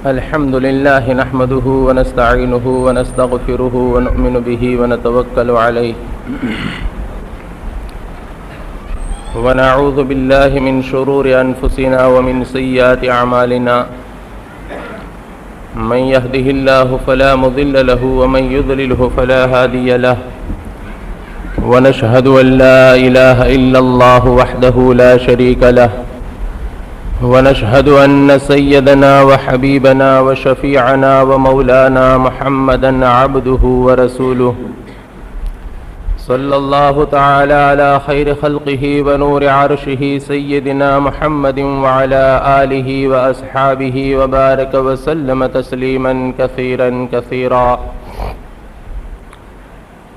الحمد لله نحمده ونستعينه ونستغفره ونؤمن به ونتوكل عليه ونعوذ بالله من شرور أنفسنا ومن سيئات أعمالنا من يهده الله فلا مضل له ومن يضلله فلا هادي له ونشهد أن لا إله إلا الله وحده لا شريك له ونشهد أن سيدنا وحبيبنا وشفيعنا ومولانا محمدا عبده ورسوله صلى الله تعالى على خير خلقه ونور عرشه سيدنا محمد وعلى آله وأصحابه وبارك وسلم تسليما كثيرا كثيرا.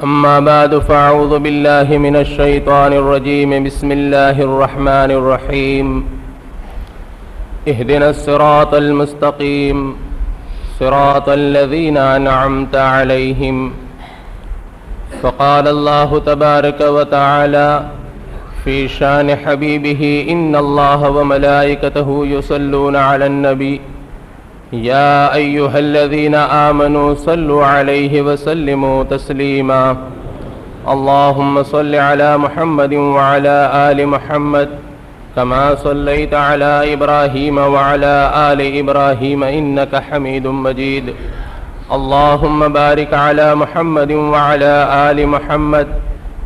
أما بعد فأعوذ بالله من الشيطان الرجيم. بسم الله الرحمن الرحيم. اهدنا الصراط المستقيم صراط الذين أنعمت عليهم. فقال الله تبارك وتعالى في شان حبيبه إن الله وملائكته يصلون على النبي يا أيها الذين آمنوا صلوا عليه وسلموا تسليما. اللهم صل على محمد وعلى آل محمد كما صليت على إبراهيم وعلى آل إبراهيم إنك حميد مجيد. اللهم بارك على محمد وعلى آل محمد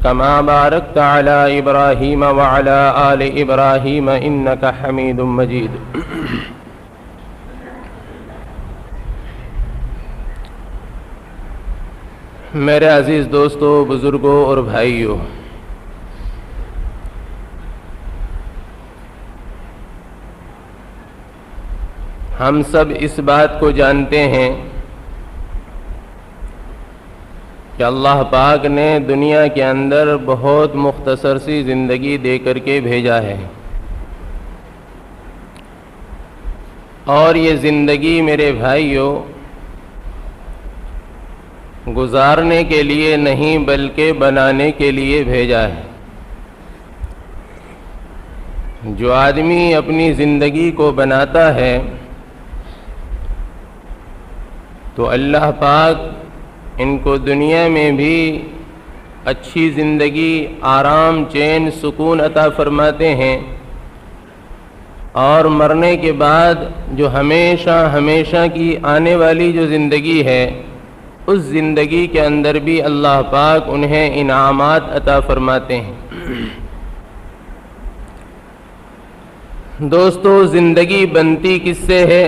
كما باركت على إبراهيم وعلى آل إبراهيم إنك حميد مجيد. میرے عزیز دوستو، بزرگوں اور بھائیوں، ہم سب اس بات کو جانتے ہیں کہ اللہ پاک نے دنیا کے اندر بہت مختصر سی زندگی دے کر کے بھیجا ہے، اور یہ زندگی میرے بھائیوں گزارنے کے لیے نہیں بلکہ بنانے کے لیے بھیجا ہے. جو آدمی اپنی زندگی کو بناتا ہے تو اللہ پاک ان کو دنیا میں بھی اچھی زندگی، آرام، چین، سکون عطا فرماتے ہیں، اور مرنے کے بعد جو ہمیشہ ہمیشہ کی آنے والی جو زندگی ہے، اس زندگی کے اندر بھی اللہ پاک انہیں انعامات عطا فرماتے ہیں. دوستو، زندگی بنتی کس سے ہے؟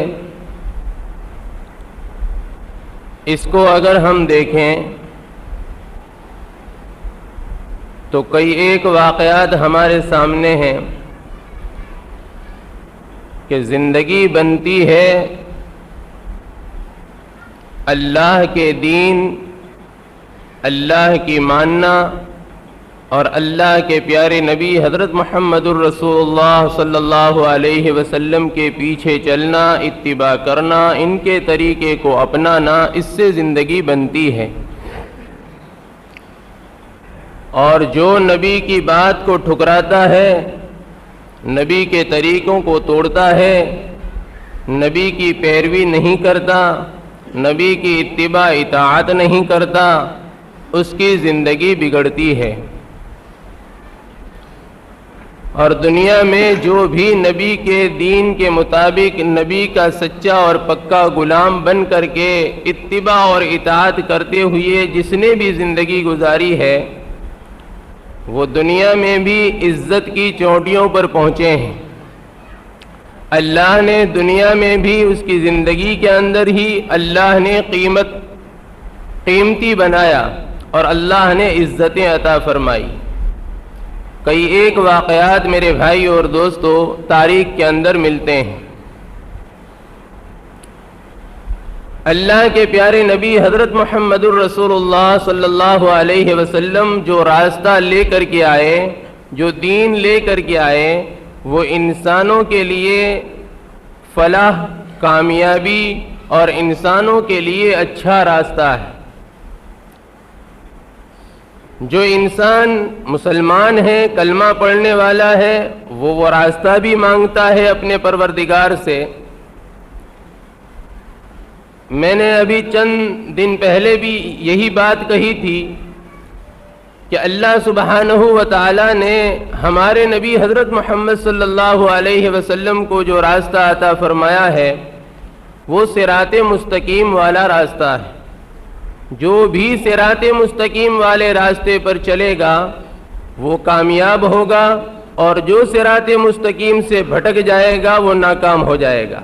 اس کو اگر ہم دیکھیں تو کئی ایک واقعات ہمارے سامنے ہیں کہ زندگی بنتی ہے اللہ کے دین، اللہ کی ماننا، اور اللہ کے پیارے نبی حضرت محمد الرسول اللہ صلی اللہ علیہ وسلم کے پیچھے چلنا، اتباع کرنا، ان کے طریقے کو اپنانا، اس سے زندگی بنتی ہے. اور جو نبی کی بات کو ٹھکراتا ہے، نبی کے طریقوں کو توڑتا ہے، نبی کی پیروی نہیں کرتا، نبی کی اتباع اطاعت نہیں کرتا، اس کی زندگی بگڑتی ہے. اور دنیا میں جو بھی نبی کے دین کے مطابق نبی کا سچا اور پکا غلام بن کر کے اتباع اور اطاعت کرتے ہوئے جس نے بھی زندگی گزاری ہے، وہ دنیا میں بھی عزت کی چوٹیوں پر پہنچے ہیں. اللہ نے دنیا میں بھی اس کی زندگی کے اندر ہی اللہ نے قیمتی بنایا اور اللہ نے عزتیں عطا فرمائی. کئی ایک واقعات میرے بھائی اور دوستو تاریخ کے اندر ملتے ہیں. اللہ کے پیارے نبی حضرت محمد الرسول اللہ صلی اللہ علیہ وسلم جو راستہ لے کر کے آئے، جو دین لے کر کے آئے، وہ انسانوں کے لیے فلاح، کامیابی اور انسانوں کے لیے اچھا راستہ ہے. جو انسان مسلمان ہے، کلمہ پڑھنے والا ہے، وہ راستہ بھی مانگتا ہے اپنے پروردگار سے، میں نے ابھی چند دن پہلے بھی یہی بات کہی تھی کہ اللہ سبحانہ و تعالیٰ نے ہمارے نبی حضرت محمد صلی اللہ علیہ وسلم کو جو راستہ عطا فرمایا ہے وہ صراط مستقیم والا راستہ ہے۔ جو بھی صراط مستقیم والے راستے پر چلے گا وہ کامیاب ہوگا، اور جو صراط مستقیم سے بھٹک جائے گا وہ ناکام ہو جائے گا۔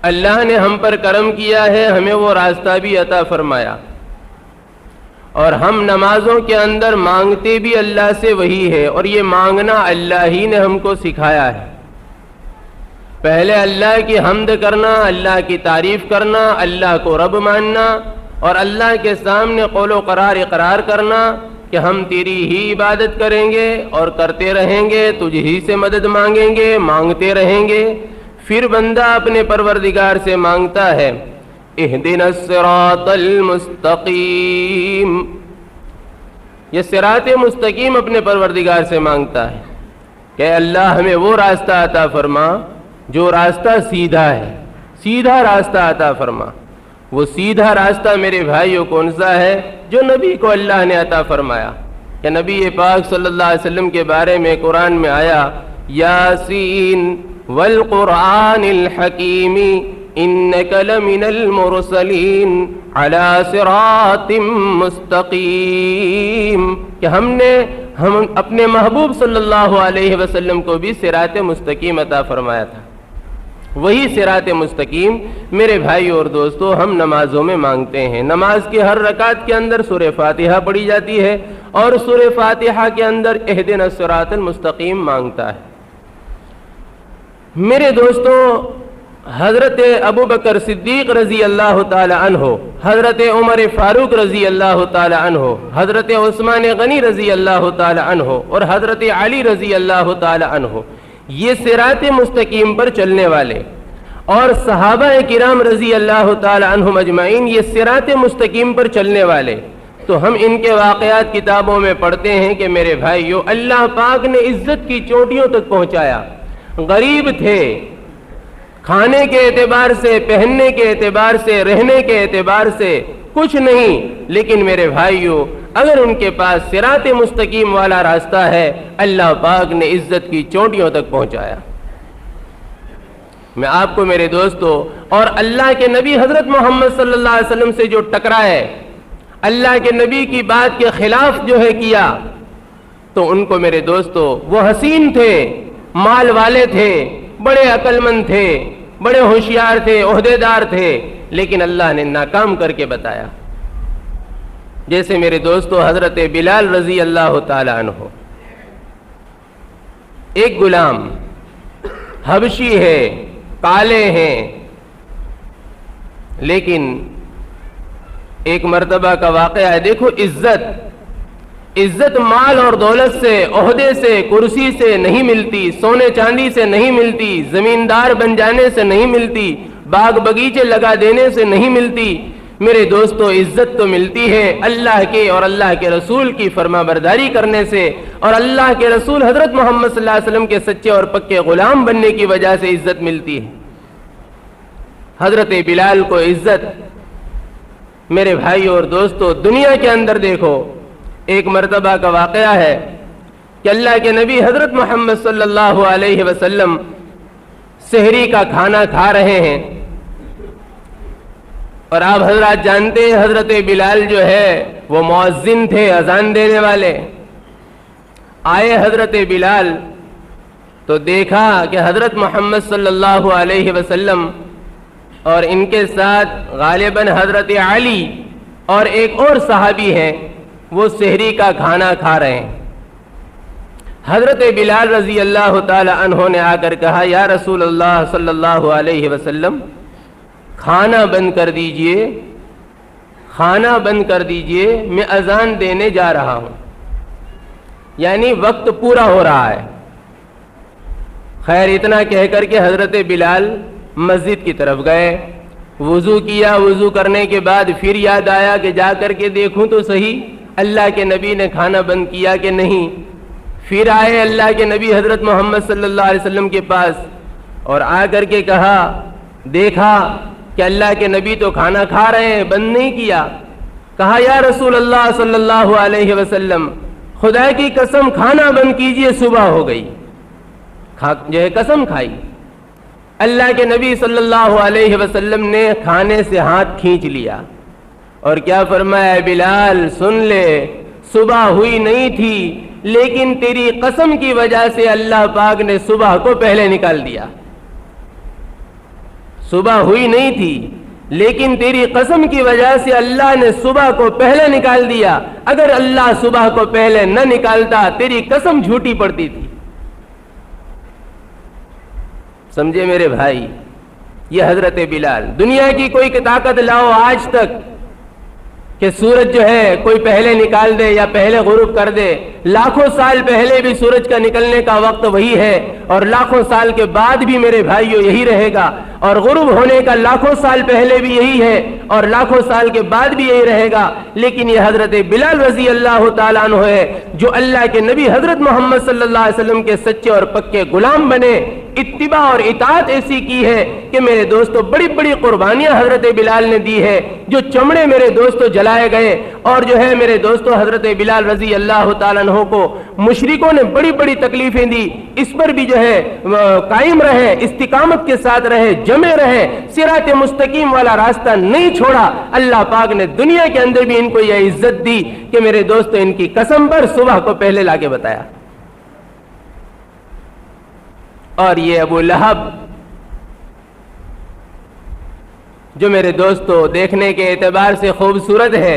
اللہ نے ہم پر کرم کیا ہے، ہمیں وہ راستہ بھی عطا فرمایا، اور ہم نمازوں کے اندر مانگتے بھی اللہ سے وہی ہے، اور یہ مانگنا اللہ ہی نے ہم کو سکھایا ہے۔ پہلے اللہ کی حمد کرنا، اللہ کی تعریف کرنا، اللہ کو رب ماننا، اور اللہ کے سامنے قول و قرار اقرار کرنا کہ ہم تیری ہی عبادت کریں گے اور کرتے رہیں گے، تجھ ہی سے مدد مانگیں گے، مانگتے رہیں گے۔ پھر بندہ اپنے پروردگار سے مانگتا ہے اہدنا الصراط المستقیم، یہ صراط مستقیم اپنے پروردگار سے مانگتا ہے کہ اللہ ہمیں وہ راستہ عطا فرما جو راستہ سیدھا ہے، سیدھا راستہ عطا فرما۔ وہ سیدھا راستہ میرے بھائیوں کون سا ہے؟ جو نبی کو اللہ نے عطا فرمایا، کہ نبی پاک صلی اللہ علیہ وسلم کے بارے میں قرآن میں آیا یاسین والقرآن الحکیم انک لمن المرسلین علی صراط مستقیم، کہ ہم اپنے محبوب صلی اللہ علیہ وسلم کو بھی صراط مستقیم عطا فرمایا تھا۔ وہی صراط مستقیم میرے بھائی اور دوستو ہم نمازوں میں مانگتے ہیں۔ نماز کی ہر رکعت کے اندر سورہ فاتحہ پڑھی جاتی ہے، اور سورہ فاتحہ کے اندر اہدنا الصراط المستقیم مانگتا ہے۔ میرے دوستو، حضرت ابو بکر صدیق رضی اللہ تعالی عنہ، حضرت عمر فاروق رضی اللہ تعالی عنہ، حضرت عثمان غنی رضی اللہ تعالی عنہ، اور حضرت علی رضی اللہ تعالی عنہ، یہ صراط مستقیم پر چلنے والے، اور صحابہ کرام رضی اللہ تعالی عنہم اجمعین یہ صراط مستقیم پر چلنے والے، تو ہم ان کے واقعات کتابوں میں پڑھتے ہیں کہ میرے بھائیو اللہ پاک نے عزت کی چوٹیوں تک پہنچایا۔ غریب تھے، کھانے کے اعتبار سے، پہننے کے اعتبار سے، رہنے کے اعتبار سے کچھ نہیں، لیکن میرے بھائیو اگر ان کے پاس صراط مستقیم والا راستہ ہے، اللہ پاک نے عزت کی چوٹیوں تک پہنچایا۔ میں آپ کو میرے دوستو اور اللہ کے نبی حضرت محمد صلی اللہ علیہ وسلم سے جو ٹکرائے، اللہ کے نبی کی بات کے خلاف جو ہے کیا، تو ان کو میرے دوستو وہ حسین تھے، مال والے تھے، بڑے عقل مند تھے، بڑے ہوشیار تھے، عہدیدار تھے، لیکن اللہ نے ناکام کر کے بتایا۔ جیسے میرے دوستو حضرت بلال رضی اللہ تعالی عنہ، ایک غلام حبشی ہے، کالے ہیں، لیکن ایک مرتبہ کا واقعہ ہے۔ دیکھو عزت مال اور دولت سے، عہدے سے، کرسی سے نہیں ملتی، سونے چاندی سے نہیں ملتی، زمیندار بن جانے سے نہیں ملتی، باغ بگیچے لگا دینے سے نہیں ملتی۔ میرے دوستو عزت تو ملتی ہے اللہ کے اور اللہ کے رسول کی فرما برداری کرنے سے، اور اللہ کے رسول حضرت محمد صلی اللہ علیہ وسلم کے سچے اور پکے غلام بننے کی وجہ سے عزت ملتی ہے۔ حضرت بلال کو عزت، میرے بھائی اور دوستو دنیا کے اندر دیکھو، ایک مرتبہ کا واقعہ ہے کہ اللہ کے نبی حضرت محمد صلی اللہ علیہ وسلم سحری کا کھانا کھا رہے ہیں، اور آپ حضرات جانتے ہیں حضرت بلال جو ہے وہ مؤذن تھے، اذان دینے والے۔ آئے حضرت بلال تو دیکھا کہ حضرت محمد صلی اللہ علیہ وسلم اور ان کے ساتھ غالباً حضرت علی اور ایک اور صحابی ہیں، وہ سحری کا کھانا کھا رہے ہیں۔ حضرت بلال رضی اللہ تعالی عنہ نے آ کر کہا یا رسول اللہ صلی اللہ علیہ وسلم کھانا بند کر دیجئے، کھانا بند کر دیجئے، میں اذان دینے جا رہا ہوں، یعنی وقت پورا ہو رہا ہے۔ خیر اتنا کہہ کر کے حضرت بلال مسجد کی طرف گئے، وضو کیا، وضو کرنے کے بعد پھر یاد آیا کہ جا کر کے دیکھوں تو صحیح اللہ کے نبی نے کھانا بند کیا کہ نہیں۔ پھر آئے اللہ کے نبی حضرت محمد صلی اللہ علیہ وسلم کے پاس اور آ کر کے کہا دیکھا کہ اللہ کے نبی تو کھانا کھا رہے ہیں، بند نہیں کیا. کہا یا رسول اللہ صلی اللہ علیہ وسلم خدا کی قسم کھانا بند کیجئے، صبح ہو گئی. جو ہے قسم کھائی. اللہ کے نبی صلی اللہ علیہ وسلم نے کھانے سے ہاتھ کھینچ لیا اور کیا فرمایا، بلال سن لے، صبح ہوئی نہیں تھی لیکن تیری قسم کی وجہ سے اللہ پاک نے صبح کو پہلے نکال دیا. صبح ہوئی نہیں تھی لیکن تیری قسم کی وجہ سے اللہ نے صبح کو پہلے نکال دیا. اگر اللہ صبح کو پہلے نہ نکالتا تیری قسم جھوٹی پڑتی تھی. سمجھے میرے بھائی، یہ حضرت بلال. دنیا کی کوئی طاقت لاؤ آج تک کہ سورج جو ہے کوئی پہلے نکال دے یا پہلے غروب کر دے. لاکھوں سال پہلے بھی سورج کا نکلنے کا وقت وہی ہے اور لاکھوں سال کے بعد بھی میرے بھائیوں یہی رہے گا، اور غروب ہونے کا لاکھوں سال پہلے بھی یہی ہے اور لاکھوں سال کے بعد بھی یہی رہے گا. لیکن یہ حضرت بلال رضی اللہ تعالیٰ عنہ ہے جو اللہ کے نبی حضرت محمد صلی اللہ علیہ وسلم کے سچے اور پکے غلام بنے. اتباع اور اطاعت ایسی کی ہے کہ میرے دوستو بڑی بڑی قربانیاں حضرت بلال نے دی ہے. جو چمڑے میرے دوستو جلائے گئے اور جو ہے میرے دوستو حضرت بلال رضی اللہ تعالیٰ عنہ کو مشرکوں نے بڑی بڑی تکلیفیں دی، اس پر بھی جو ہے قائم رہے، استقامت کے ساتھ رہے، جمے رہے، صراط مستقیم والا راستہ نہیں چھوڑا. اللہ پاک نے دنیا کے اندر بھی ان کو یہ عزت دی کہ میرے دوستو ان کی قسم پر صبح کو پہلے لا کے بتایا. اور یہ ابو لہب جو میرے دوستو دیکھنے کے اعتبار سے خوبصورت ہے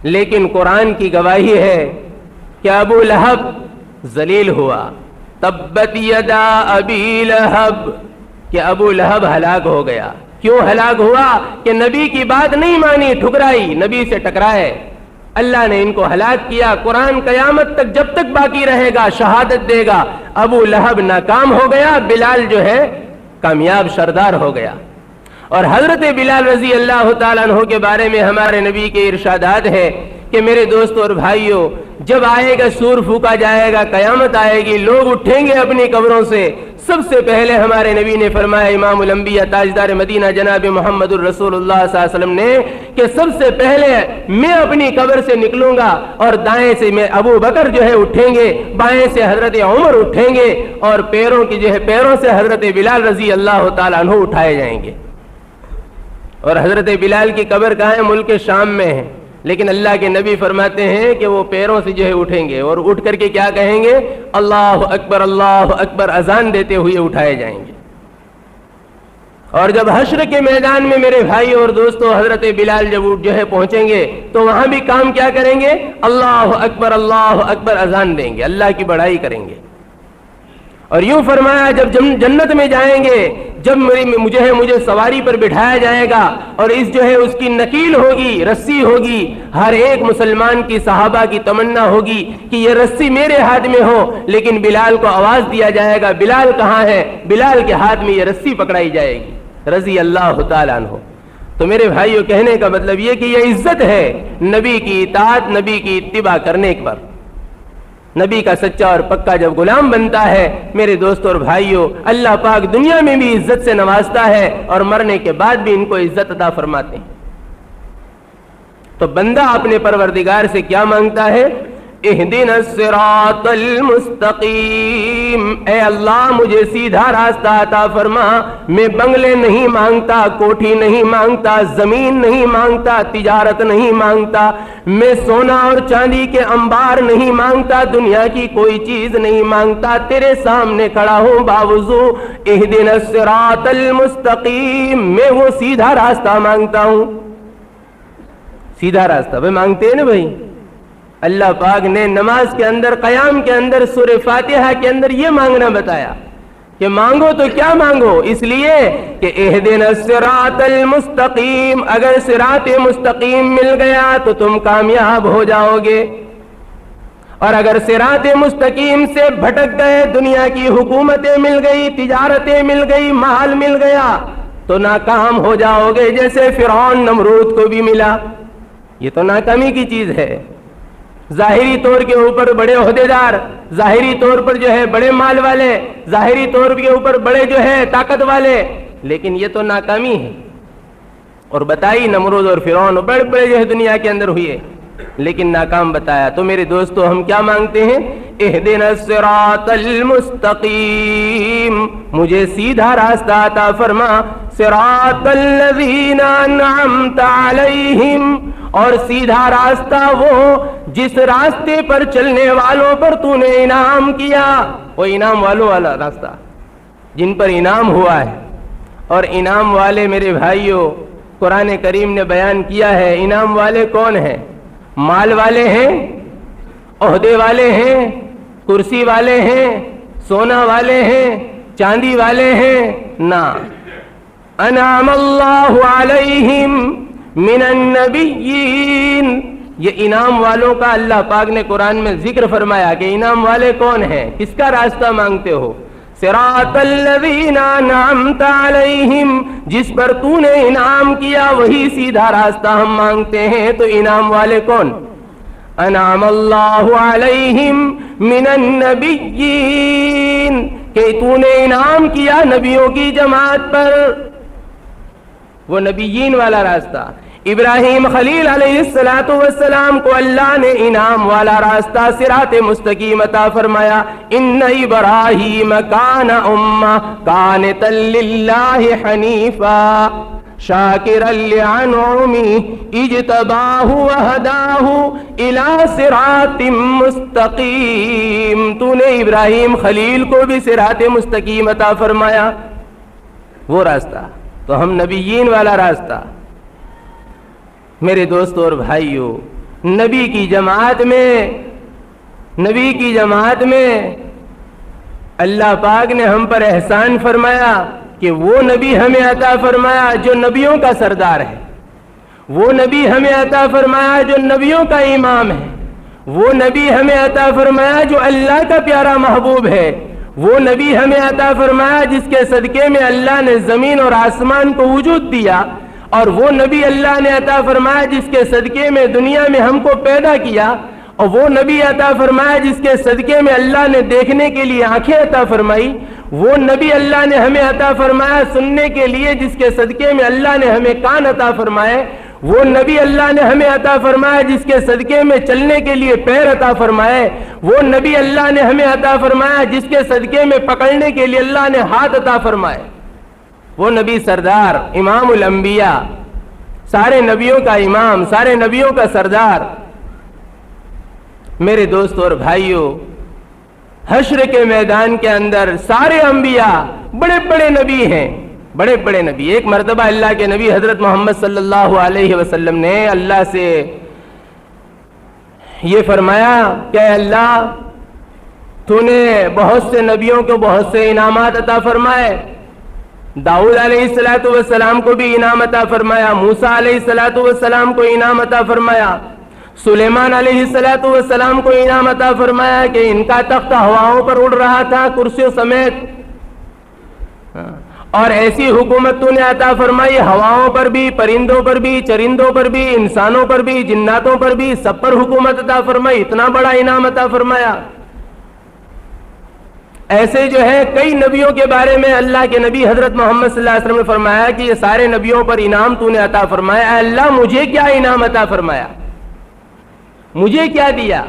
لیکن قرآن کی گواہی ہے کہ ابو لہب ذلیل ہوا. تبت یدا ابی لہب، کہ ابو لہب ہلاک ہو گیا. کیوں ہلاک ہوا؟ کہ نبی کی بات نہیں مانی، ٹھکرائی، نبی سے ٹکرائے. اللہ نے ان کو ہلاک کیا. قرآن قیامت تک جب تک باقی رہے گا شہادت دے گا. ابو لہب ناکام ہو گیا، بلال جو ہے کامیاب سردار ہو گیا. اور حضرت بلال رضی اللہ تعالیٰ عنہ کے بارے میں ہمارے نبی کے ارشادات ہے کہ میرے دوستو اور بھائیوں، جب آئے گا سور پھونکا جائے گا، قیامت آئے گی، لوگ اٹھیں گے اپنی قبروں سے. سب سے پہلے ہمارے نبی نے فرمایا، امام الانبیاء تاجدار مدینہ جناب محمد الرسول اللہ صلی اللہ علیہ وسلم نے، کہ سب سے پہلے میں اپنی قبر سے نکلوں گا اور دائیں سے میں ابو بکر جو ہے اٹھیں گے، بائیں سے حضرت عمر اٹھیں گے اور پیروں کی جو ہے پیروں سے حضرت بلال رضی اللہ تعالیٰ عنہ اٹھائے جائیں گے. اور حضرت بلال کی قبر کہاں ہے؟ ملک شام میں ہے. لیکن اللہ کے نبی فرماتے ہیں کہ وہ پیروں سے جو ہے اٹھیں گے اور اٹھ کر کے کیا کہیں گے؟ اللہ اکبر، اذان دیتے ہوئے اٹھائے جائیں گے. اور جب حشر کے میدان میں میرے بھائی اور دوستو حضرت بلال جب جو ہے پہنچیں گے تو وہاں بھی کام کیا کریں گے؟ اللہ اکبر اذان دیں گے، اللہ کی بڑائی کریں گے. اور یوں فرمایا جب جنت میں جائیں گے، جب مجھے سواری پر بٹھایا جائے گا اور اس کی نکیل ہوگی، رسی ہوگی، ہر ایک مسلمان کی صحابہ کی تمنا ہوگی کہ یہ رسی میرے ہاتھ میں ہو. لیکن بلال کو آواز دیا جائے گا، بلال کہاں ہے؟ بلال کے ہاتھ میں یہ رسی پکڑائی جائے گی رضی اللہ تعالیٰ عنہ. تو میرے بھائیوں، کہنے کا مطلب یہ کہ یہ عزت ہے نبی کی اطاعت، نبی کی اتباع کرنے پر. نبی کا سچا اور پکا جب غلام بنتا ہے میرے دوستوں اور بھائیوں، اللہ پاک دنیا میں بھی عزت سے نوازتا ہے اور مرنے کے بعد بھی ان کو عزت عطا فرماتے ہیں. تو بندہ اپنے پروردگار سے کیا مانگتا ہے؟ اہدنا الصراط المستقیم، اے اللہ مجھے سیدھا راستہ عطا فرما. میں بنگلے نہیں مانگتا، کوٹھی نہیں مانگتا، زمین نہیں مانگتا، تجارت نہیں مانگتا، میں سونا اور چاندی کے انبار نہیں مانگتا، دنیا کی کوئی چیز نہیں مانگتا. تیرے سامنے کھڑا ہوں باوضو، اہدنا الصراط المستقیم، میں وہ سیدھا راستہ مانگتا ہوں. سیدھا راستہ بھائی مانگتے ہیں نا بھائی. اللہ پاک نے نماز کے اندر، قیام کے اندر، سورہ فاتحہ کے اندر یہ مانگنا بتایا کہ مانگو تو کیا مانگو، اس لیے کہ اہدنا الصراط المستقیم، اگر صراط مستقیم مل گیا تو تم کامیاب ہو جاؤ گے. اور اگر صراط مستقیم سے بھٹک گئے، دنیا کی حکومتیں مل گئی، تجارتیں مل گئی، مال مل گیا تو ناکام ہو جاؤ گے، جیسے فرعون نمرود کو بھی ملا. یہ تو ناکامی کی چیز ہے. ظاہری طور کے اوپر بڑے عہدیدار، ظاہری طور پر جو ہے بڑے مال والے، ظاہری طور کے اوپر بڑے جو ہے طاقت والے، لیکن یہ تو ناکامی ہے. اور بتائی نمرود اور فرعون بڑے بڑے جو ہے دنیا کے اندر ہوئے, لیکن ناکام بتایا. تو میرے دوستو ہم کیا مانگتے ہیں؟ اہدنا الصراط المستقیم, مجھے سیدھا راستہ عطا فرما. صراط الذین انعمت علیہم, اور سیدھا راستہ وہ جس راستے پر چلنے والوں پر تو نے انعام کیا. وہ انعام والوں والا راستہ جن پر انعام ہوا ہے. اور انعام والے میرے بھائیوں قرآن کریم نے بیان کیا ہے. انعام والے کون ہیں؟ مال والے ہیں, عہدے والے ہیں, کرسی والے ہیں, سونا والے ہیں, چاندی والے ہیں؟ نہ. انعم اللہ علیہم من النبیین, یہ انعام والوں کا اللہ پاک نے قرآن میں ذکر فرمایا کہ انعام والے کون ہیں. کس کا راستہ مانگتے ہو؟ صراط الذین انعمت علیہم, جس پر تو نے انعام کیا وہی سیدھا راستہ ہم مانگتے ہیں. تو انعام والے کون؟ انعم اللہ علیہم من النبیین, کہ تو نے انعام کیا نبیوں کی جماعت پر. وہ نبیین والا راستہ. ابراہیم خلیل علیہ السلام کو اللہ نے انعام والا راستہ صراط مستقیم عطا فرمایا. ان ابراہیم کان امہ قانتا للہ حنیفا شاکرا لانعمہ اجتباہ وہداہ الی صراط مستقیم. تو نے ابراہیم خلیل کو بھی صراط مستقیم عطا فرمایا, وہ راستہ. تو ہم نبیین والا راستہ. میرے دوستو اور بھائیو, نبی کی جماعت میں اللہ پاک نے ہم پر احسان فرمایا کہ وہ نبی ہمیں عطا فرمایا جو نبیوں کا سردار ہے. وہ نبی ہمیں عطا فرمایا جو نبیوں کا امام ہے. وہ نبی ہمیں عطا فرمایا جو اللہ کا پیارا محبوب ہے. وہ نبی ہمیں عطا فرمایا جس کے صدقے میں اللہ نے زمین اور آسمان کو وجود دیا. اور وہ نبی اللہ نے عطا فرمایا جس کے صدقے میں دنیا میں ہم کو پیدا کیا. اور وہ نبی عطا فرمایا جس کے صدقے میں اللہ نے دیکھنے کے لیے آنکھیں عطا فرمائی. وہ نبی اللہ نے ہمیں عطا فرمایا سننے کے لیے جس کے صدقے میں اللہ نے ہمیں کان عطا فرمائے. وہ نبی اللہ نے ہمیں عطا فرمایا جس کے صدقے میں چلنے کے لیے پیر عطا فرمائے. وہ نبی اللہ نے ہمیں عطا فرمایا جس کے صدقے میں پکڑنے کے لیے اللہ نے ہاتھ عطا فرمائے. وہ نبی سردار, امام الانبیاء, سارے نبیوں کا امام, سارے نبیوں کا سردار. میرے دوستو اور بھائیو, حشر کے میدان کے اندر سارے انبیاء بڑے بڑے نبی ہیں, بڑے بڑے نبی. ایک مرتبہ اللہ کے نبی حضرت محمد صلی اللہ علیہ وسلم نے اللہ سے یہ فرمایا کہ اے اللہ, تو نے بہت سے نبیوں کو بہت سے انعامات عطا فرمائے. داؤد علیہ السلام کو بھی انعام عطا فرمایا, موسیٰ علیہ السلام کو انعام عطا فرمایا, سلیمان علیہ السلام کو انعام عطا فرمایا کہ ان کا تخت ہواؤں پر اڑ رہا تھا کرسیوں سمیت. اور ایسی حکومت تو نے عطا فرمائی ہواؤں پر بھی, پرندوں پر بھی, چرندوں پر بھی, انسانوں پر بھی, جناتوں پر بھی, سب پر حکومت عطا فرمائی. اتنا بڑا انعام عطا فرمایا. ایسے جو ہے کئی نبیوں کے بارے میں اللہ کے نبی حضرت محمد صلی اللہ علیہ وسلم نے فرمایا کہ یہ سارے نبیوں پر انعام تو نے عطا فرمایا. اے اللہ مجھے کیا انعام عطا فرمایا, مجھے کیا دیا؟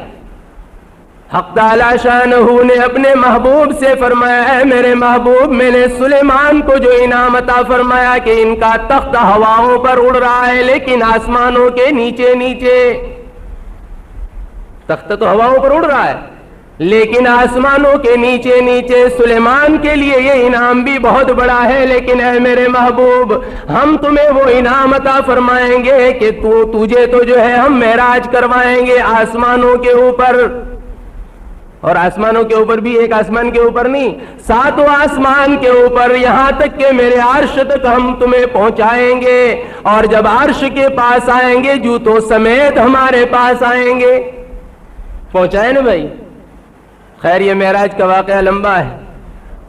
حق تعالی شانہ نے اپنے محبوب سے فرمایا, اے میرے محبوب, میں نے سلیمان کو جو انعام عطا فرمایا کہ ان کا تخت ہواؤں پر اڑ رہا ہے لیکن آسمانوں کے نیچے نیچے. تخت تو ہواؤں پر اڑ رہا ہے لیکن آسمانوں کے نیچے نیچے. سلیمان کے لیے یہ انعام بھی بہت بڑا ہے, لیکن اے میرے محبوب ہم تمہیں وہ انعام عطا فرمائیں گے کہ تجھے تو جو ہے ہم معراج کروائیں گے آسمانوں کے اوپر. اور آسمانوں کے اوپر بھی ایک آسمان کے اوپر نہیں, 7 آسمان کے اوپر, یہاں تک کہ میرے عرش تک ہم تمہیں پہنچائیں گے. اور جب عرش کے پاس آئیں گے جوتوں سمیت ہمارے پاس آئیں گے. پہنچائے نا بھائی. خیر یہ معراج کا واقعہ لمبا ہے,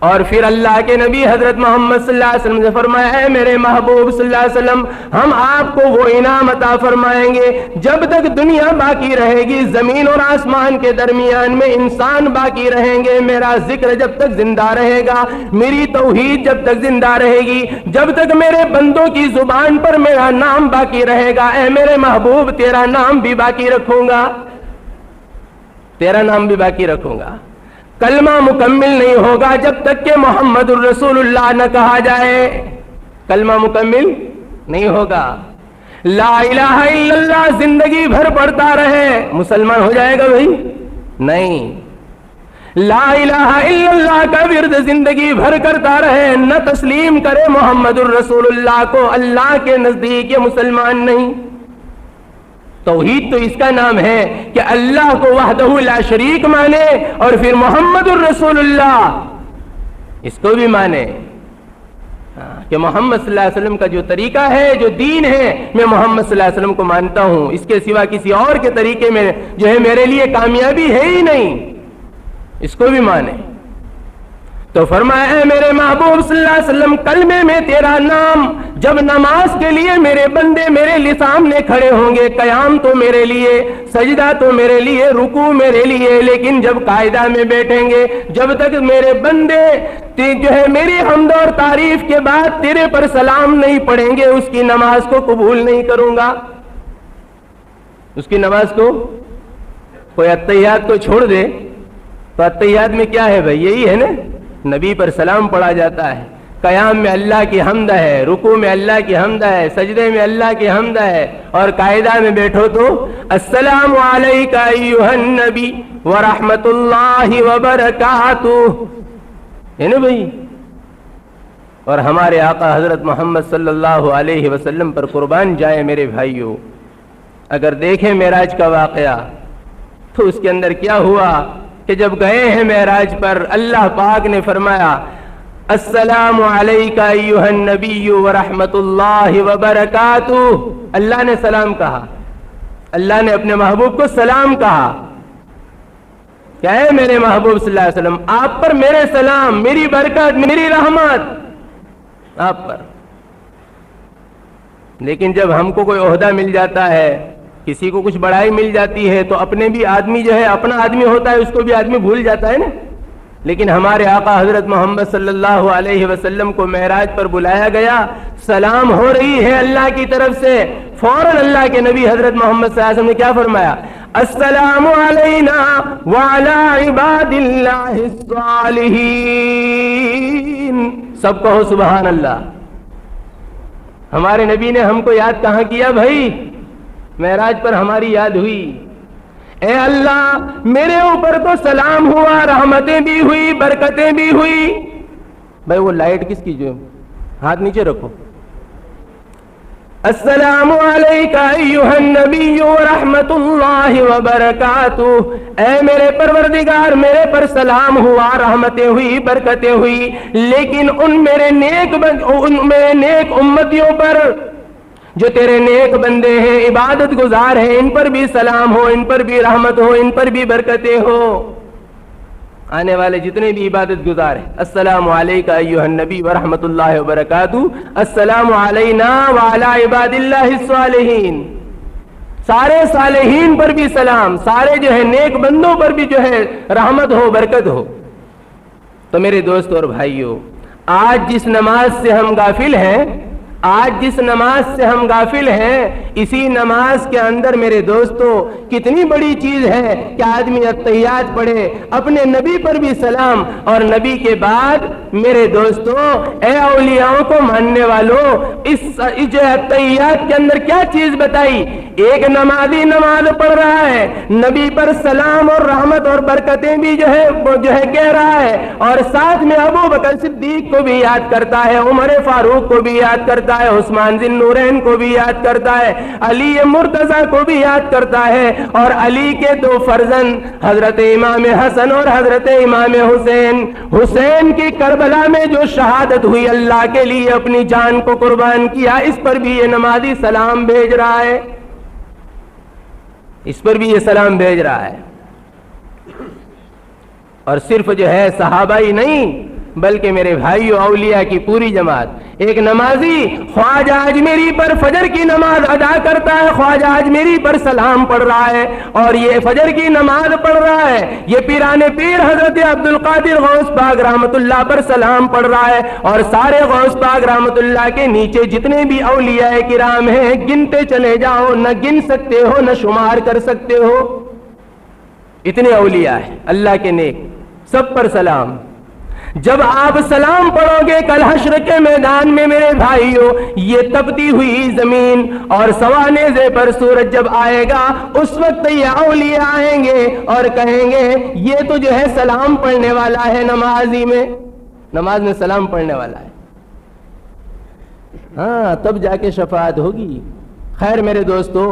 اور پھر اللہ کے نبی حضرت محمد صلی اللہ علیہ وسلم سے فرمایا اے میرے محبوب صلی اللہ علیہ وسلم ہم آپ کو وہ انعام عطا فرمائیں گے جب تک دنیا باقی رہے گی، زمین اور آسمان کے درمیان میں انسان باقی رہیں گے، میرا ذکر جب تک زندہ رہے گا، میری توحید جب تک زندہ رہے گی، جب تک میرے بندوں کی زبان پر میرا نام باقی رہے گا، اے میرے محبوب تیرا نام بھی باقی رکھوں گا، تیرا نام بھی باقی رکھوں گا۔ کلمہ مکمل نہیں ہوگا جب تک کہ محمد الرسول اللہ نہ کہا جائے، کلمہ مکمل نہیں ہوگا۔ لا الہ الا اللہ زندگی بھر پڑھتا رہے، مسلمان ہو جائے گا بھائی؟ نہیں۔ لا الہ الا اللہ کا ورد زندگی بھر کرتا رہے، نہ تسلیم کرے محمد الرسول اللہ کو، اللہ کے نزدیک یہ مسلمان نہیں۔ توحید تو اس کا نام ہے کہ اللہ کو وحدہ لا شریک مانے اور پھر محمد الرسول اللہ اس کو بھی مانے کہ محمد صلی اللہ علیہ وسلم کا جو طریقہ ہے، جو دین ہے، میں محمد صلی اللہ علیہ وسلم کو مانتا ہوں، اس کے سوا کسی اور کے طریقے میں جو ہے میرے لیے کامیابی ہے ہی نہیں، اس کو بھی مانے۔ تو فرمایا اے میرے محبوب صلی اللہ علیہ وسلم کلمے میں تیرا نام، جب نماز کے لیے میرے بندے میرے لیے سامنے کھڑے ہوں گے، قیام تو میرے لیے، سجدہ تو میرے لیے، رکوع میرے لیے، لیکن جب قاعدہ میں بیٹھیں گے، جب تک میرے بندے جو ہے میری حمد اور تعریف کے بعد تیرے پر سلام نہیں پڑھیں گے، اس کی نماز کو قبول نہیں کروں گا۔ اس کی نماز کو کوئی اتحیات کو چھوڑ دے تو اتحیات میں کیا ہے بھائی؟ یہی ہے نا، نبی پر سلام پڑھا جاتا ہے، قیام میں اللہ کی حمد ہے، رکوع میں اللہ کی حمد ہے، سجدے میں اللہ کی حمد ہے، اور قاعدہ میں بیٹھو تو السلام علیک ایھا النبی ورحمۃ اللہ وبرکاتہ، ہے نا بھائی؟ اور ہمارے آقا حضرت محمد صلی اللہ علیہ وسلم پر قربان جائیں میرے بھائیوں، اگر دیکھیں معراج کا واقعہ تو اس کے اندر کیا ہوا کہ جب گئے ہیں معراج پر، اللہ پاک نے فرمایا السلام علیک ایھا النبی ورحمۃ اللہ وبرکاتہ، اللہ نے سلام کہا، اللہ نے اپنے محبوب کو سلام کہا کہ اے میرے محبوب صلی اللہ علیہ وسلم آپ پر میرے سلام، میری برکت، میری رحمت آپ پر۔ لیکن جب ہم کو کوئی عہدہ مل جاتا ہے، کسی کو کچھ بڑائی مل جاتی ہے، تو اپنے بھی آدمی جو ہے، اپنا آدمی ہوتا ہے اس کو بھی آدمی بھول جاتا ہے نا۔ لیکن ہمارے آقا حضرت محمد صلی اللہ علیہ وسلم کو معراج پر بلایا گیا، سلام ہو رہی ہے اللہ کی طرف سے، فوراً اللہ کے نبی حضرت محمد صلی اللہ علیہ وسلم نے کیا فرمایا؟ السلام علینا وعلی عباد اللہ الصالحین، سب کہو سبحان اللہ۔ ہمارے نبی نے ہم کو یاد کہاں کیا بھائی؟ معراج پر ہماری یاد ہوئی، اے اللہ میرے اوپر تو سلام ہوا، رحمتیں بھی ہوئی، برکتیں بھی ہوئی۔ بھائی وہ لائٹ کس کی؟ جو ہاتھ نیچے رکھو۔ السلام علیک ایھا النبی ورحمۃ اللہ وبرکاتہ، اے میرے پروردگار میرے پر سلام ہوا، رحمتیں ہوئی، برکتیں ہوئی، لیکن ان میرے نیک امتیوں پر جو تیرے نیک بندے ہیں، عبادت گزار ہیں، ان پر بھی سلام ہو، ان پر بھی رحمت ہو، ان پر بھی برکتیں ہو۔ آنے والے جتنے بھی عبادت گزار ہیں، السلام علیک ایھا النبی ورحمۃ اللہ وبرکاتہ، السلام علینا وعلی عباد اللہ الصالحین، سارے صالحین پر بھی سلام، سارے جو ہے نیک بندوں پر بھی جو ہے رحمت ہو، برکت ہو۔ تو میرے دوستو اور بھائیو، آج جس نماز سے ہم غافل ہیں، آج جس نماز سے ہم غافل ہیں، اسی نماز کے اندر میرے دوستو کتنی بڑی چیز ہے کہ آدمی اتحیات پڑھے، اپنے نبی پر بھی سلام، اور نبی کے بعد میرے دوستو اے اولیاءوں کو ماننے والوں، اس جو اتحیات کے اندر کیا چیز بتائی؟ ایک نمازی نماز پڑھ رہا ہے، نبی پر سلام اور رحمت اور برکتیں بھی جو ہے کہہ رہا ہے، اور ساتھ میں ابو بکر صدیق کو بھی یاد کرتا ہے، عمر فاروق کو بھی یاد کرتا ہے، عثمان ذی النورین کو بھی یاد کرتا ہے، علی مرتضیٰ کو بھی یاد کرتا ہے، اور علی کے دو فرزند حضرت امام حسن اور حضرت امام حسین کی کربلا میں جو شہادت ہوئی، اللہ کے لیے اپنی جان کو قربان کیا، اس پر بھی یہ نمازی سلام بھیج رہا ہے، اس پر بھی یہ سلام بھیج رہا ہے۔ اور صرف جو ہے صحابہ ہی نہیں بلکہ میرے بھائیو اولیاء کی پوری جماعت. ایک نمازی خواجہ اجمیری پر فجر کی نماز ادا کرتا ہے, خواجہ اجمیری پر سلام پڑھ رہا ہے اور یہ فجر کی نماز پڑھ رہا ہے, یہ پیران پیر حضرت عبد القادر غوث پاک رحمت اللہ پر سلام پڑھ رہا ہے, اور سارے غوث پاک رحمت اللہ کے نیچے جتنے بھی اولیاء کرام ہیں گنتے چلے جاؤ, نہ گن سکتے ہو نہ شمار کر سکتے ہو, اتنے اولیاء ہیں اللہ کے نیک, سب پر سلام. جب آپ سلام پڑھو گے کل حشر کے میدان میں میرے بھائیوں, یہ تپتی ہوئی زمین اور سوانیزے پر سورج جب آئے گا اس وقت یہ اولیاء آئیں گے اور کہیں گے یہ تو جو ہے سلام پڑھنے والا ہے, نماز میں سلام پڑھنے والا ہے. ہاں تب جا کے شفاعت ہوگی. خیر میرے دوستو,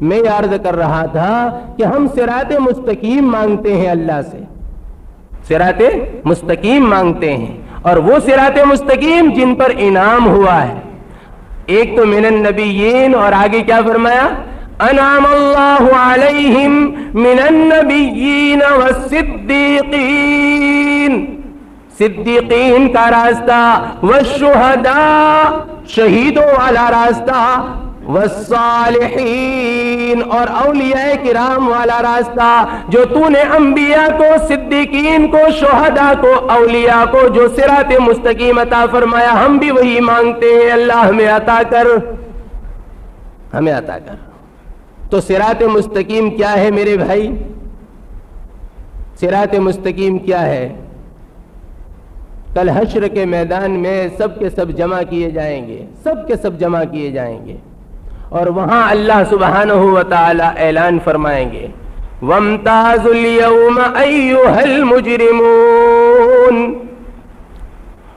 میں یہ عرض کر رہا تھا کہ ہم صراط مستقیم مانگتے ہیں اللہ سے, صراط مستقیم مانگتے ہیں, اور وہ صراط مستقیم جن پر انعام ہوا ہے. ایک تو من النبیین, اور آگے کیا فرمایا, انعم اللہ علیہم من النبیین والصدیقین, صدیقین کا راستہ, والشہداء شہیدوں والا راستہ, والصالحین اور اولیاء کرام والا راستہ. جو تو نے انبیاء کو, صدیقین کو, شہداء کو, اولیاء کو جو صراط مستقیم عطا فرمایا, ہم بھی وہی مانگتے ہیں, اللہ ہمیں عطا کر, ہمیں عطا کر. تو صراط مستقیم کیا ہے میرے بھائی؟ صراط مستقیم کیا ہے؟ کل حشر کے میدان میں سب کے سب جمع کیے جائیں گے, سب کے سب جمع کیے جائیں گے, اور وہاں اللہ سبحانہ و تعالی اعلان فرمائیں گے, وَامْتَازُوا الْيَوْمَ أَيُّهَا الْمُجْرِمُونَ,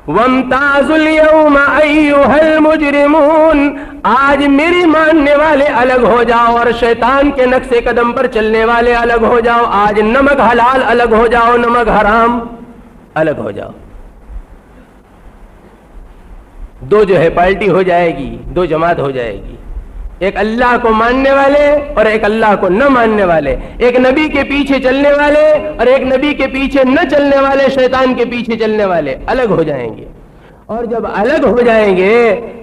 وَامْتَازُوا الْيَوْمَ أَيُّهَا الْمُجْرِمُونَ, آج میری ماننے والے الگ ہو جاؤ اور شیطان کے نقش قدم پر چلنے والے الگ ہو جاؤ. آج نمک حلال الگ ہو جاؤ, نمک حرام الگ ہو جاؤ. دو جو ہے پارٹی ہو جائے گی, دو جماعت ہو جائے گی, ایک اللہ کو ماننے والے اور ایک اللہ کو نہ ماننے والے, ایک نبی کے پیچھے چلنے والے اور ایک نبی کے پیچھے نہ چلنے والے, شیطان کے پیچھے چلنے والے الگ ہو جائیں گے. اور جب الگ ہو جائیں گے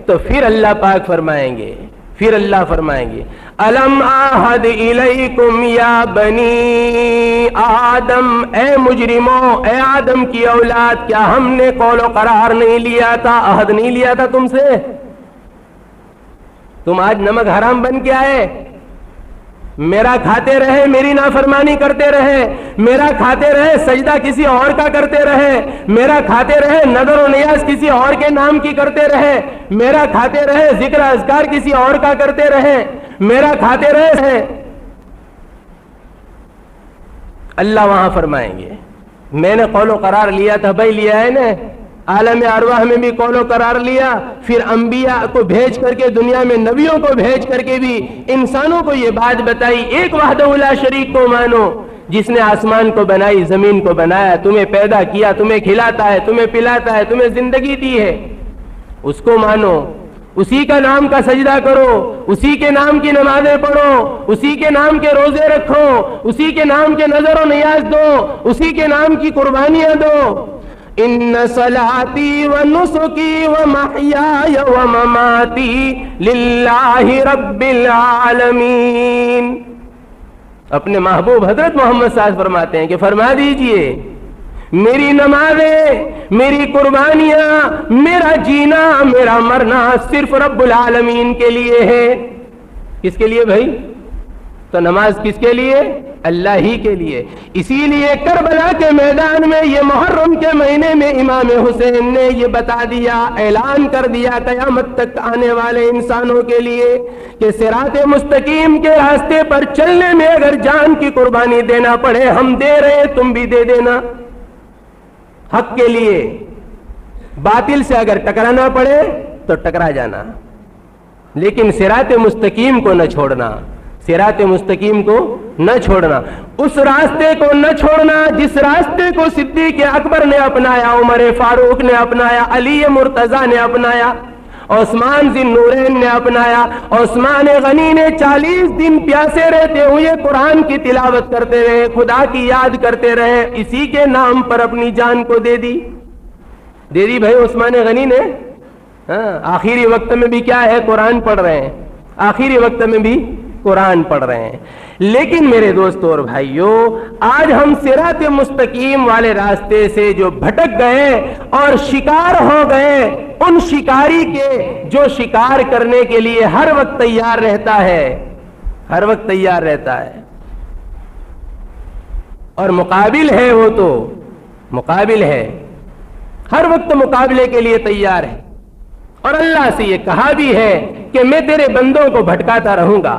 تو پھر اللہ پاک فرمائیں گے, پھر اللہ فرمائیں گے, الم آہد الیکم یا بنی آدم, اے مجرموں, اے آدم کی اولاد, کیا ہم نے قول و قرار نہیں لیا تھا, عہد نہیں لیا تھا تم سے؟ تم آج نمک حرام بن کے آئے, میرا کھاتے رہے, میری نافرمانی کرتے رہے, میرا کھاتے رہے سجدہ کسی اور کا کرتے رہے, میرا کھاتے رہے نظر و نیاز کسی اور کے نام کی کرتے رہے, میرا کھاتے رہے ذکر اذکار کسی اور کا کرتے رہے, میرا کھاتے رہے. اللہ وہاں فرمائیں گے میں نے قول و قرار لیا تھا, بھائی لیا ہے نا, عالم ارواح میں بھی قول و قرار لیا, پھر انبیاء کو بھیج کر کے, دنیا میں نبیوں کو بھیج کر کے بھی انسانوں کو یہ بات بتائی, ایک وحدہ لا شریک کو مانو, جس نے آسمان کو بنائی, زمین کو بنایا, تمہیں پیدا کیا, تمہیں کھلاتا ہے, تمہیں پلاتا ہے, تمہیں زندگی دی ہے, اس کو مانو, اسی کا نام کا سجدہ کرو, اسی کے نام کی نمازیں پڑھو, اسی کے نام کے روزے رکھو, اسی کے نام کے نظر و نیاز دو, اسی کے نام کی قربانیاں دو. ان صلاتی و نسکی و محیای و مماتی للہ رب العالمین. اپنے محبوب حضرت محمد صلی اللہ علیہ وسلم فرماتے ہیں کہ فرما دیجئے میری نمازیں, میری قربانیاں, میرا جینا, میرا مرنا صرف رب العالمین کے لیے ہے. کس کے لیے بھائی؟ تو نماز کس کے لیے؟ اللہ ہی کے لیے. اسی لیے کربلا کے میدان میں یہ محرم کے مہینے میں امام حسین نے یہ بتا دیا, اعلان کر دیا قیامت تک آنے والے انسانوں کے لیے کہ صراط مستقیم کے راستے پر چلنے میں اگر جان کی قربانی دینا پڑے, ہم دے رہے, تم بھی دے دینا حق کے لیے. باطل سے اگر ٹکرانا پڑے تو ٹکرا جانا, لیکن صراط مستقیم کو نہ چھوڑنا, صراط مستقیم کو نہ چھوڑنا, اس راستے کو نہ چھوڑنا جس راستے کو صدیق اکبر نے اپنایا, عمر فاروق نے اپنایا, علی مرتضیٰ نے اپنایا, عثمان ذی النورین نے اپنایا. عثمان غنی نے 40 دن پیاسے رہتے ہوئے قرآن کی تلاوت کرتے رہے, خدا کی یاد کرتے رہے, اسی کے نام پر اپنی جان کو دے دی. دے دی بھائی عثمان غنی نے. آخری وقت میں بھی کیا ہے؟ قرآن پڑھ رہے ہیں. آخری وقت میں بھی قرآن پڑھ رہے ہیں. لیکن میرے دوستوں اور بھائیوں، آج ہم صراط مستقیم والے راستے سے جو بھٹک گئے اور شکار ہو گئے، ان شکاری کے جو شکار کرنے کے لیے ہر وقت تیار رہتا ہے، ہر وقت تیار رہتا ہے، اور مقابل ہے، وہ تو مقابل ہے، ہر وقت مقابلے کے لیے تیار ہے. اور اللہ سے یہ کہا بھی ہے کہ میں تیرے بندوں کو بھٹکاتا رہوں گا.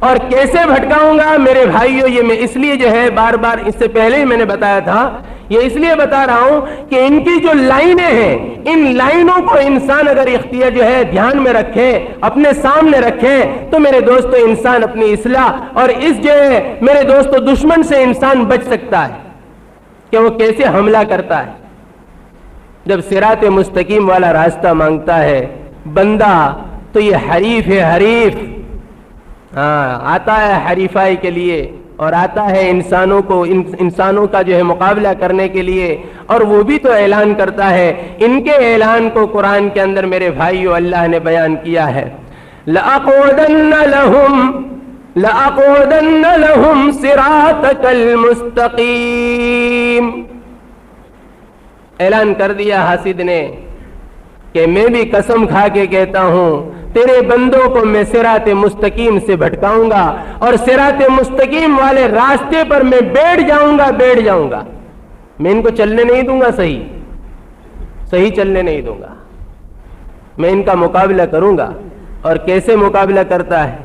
اور کیسے بھٹکاؤں گا میرے بھائیوں؟ یہ میں اس لیے جو ہے بار بار، اس سے پہلے ہی میں نے بتایا تھا، یہ اس لیے بتا رہا ہوں کہ ان کی جو لائنیں ہیں، ان لائنوں کو انسان اگر اختیار جو ہے دھیان میں رکھے، اپنے سامنے رکھے، تو میرے دوستو انسان اپنی اصلاح اور اس جو ہے میرے دوستو دشمن سے انسان بچ سکتا ہے کہ وہ کیسے حملہ کرتا ہے. جب صراط مستقیم والا راستہ مانگتا ہے بندہ تو یہ حریف ہے، حریف آتا ہے حریفائی کے لیے، اور آتا ہے انسانوں کو، انسانوں کا جو ہے مقابلہ کرنے کے لیے. اور وہ بھی تو اعلان کرتا ہے، ان کے اعلان کو قرآن کے اندر میرے بھائیو اللہ نے بیان کیا ہے، لَأَقْعُدَنَّ لَهُمْ صِرَاطَكَ الْمُسْتَقِيمِ. اعلان کر دیا حاسد نے کہ میں بھی قسم کھا کے کہتا ہوں تیرے بندوں کو میں صراط مستقیم سے بھٹکاؤں گا، اور صراط مستقیم والے راستے پر میں بیٹھ جاؤں گا. میں ان کو چلنے نہیں دوں گا، صحیح چلنے نہیں دوں گا. میں ان کا مقابلہ کروں گا. اور کیسے مقابلہ کرتا ہے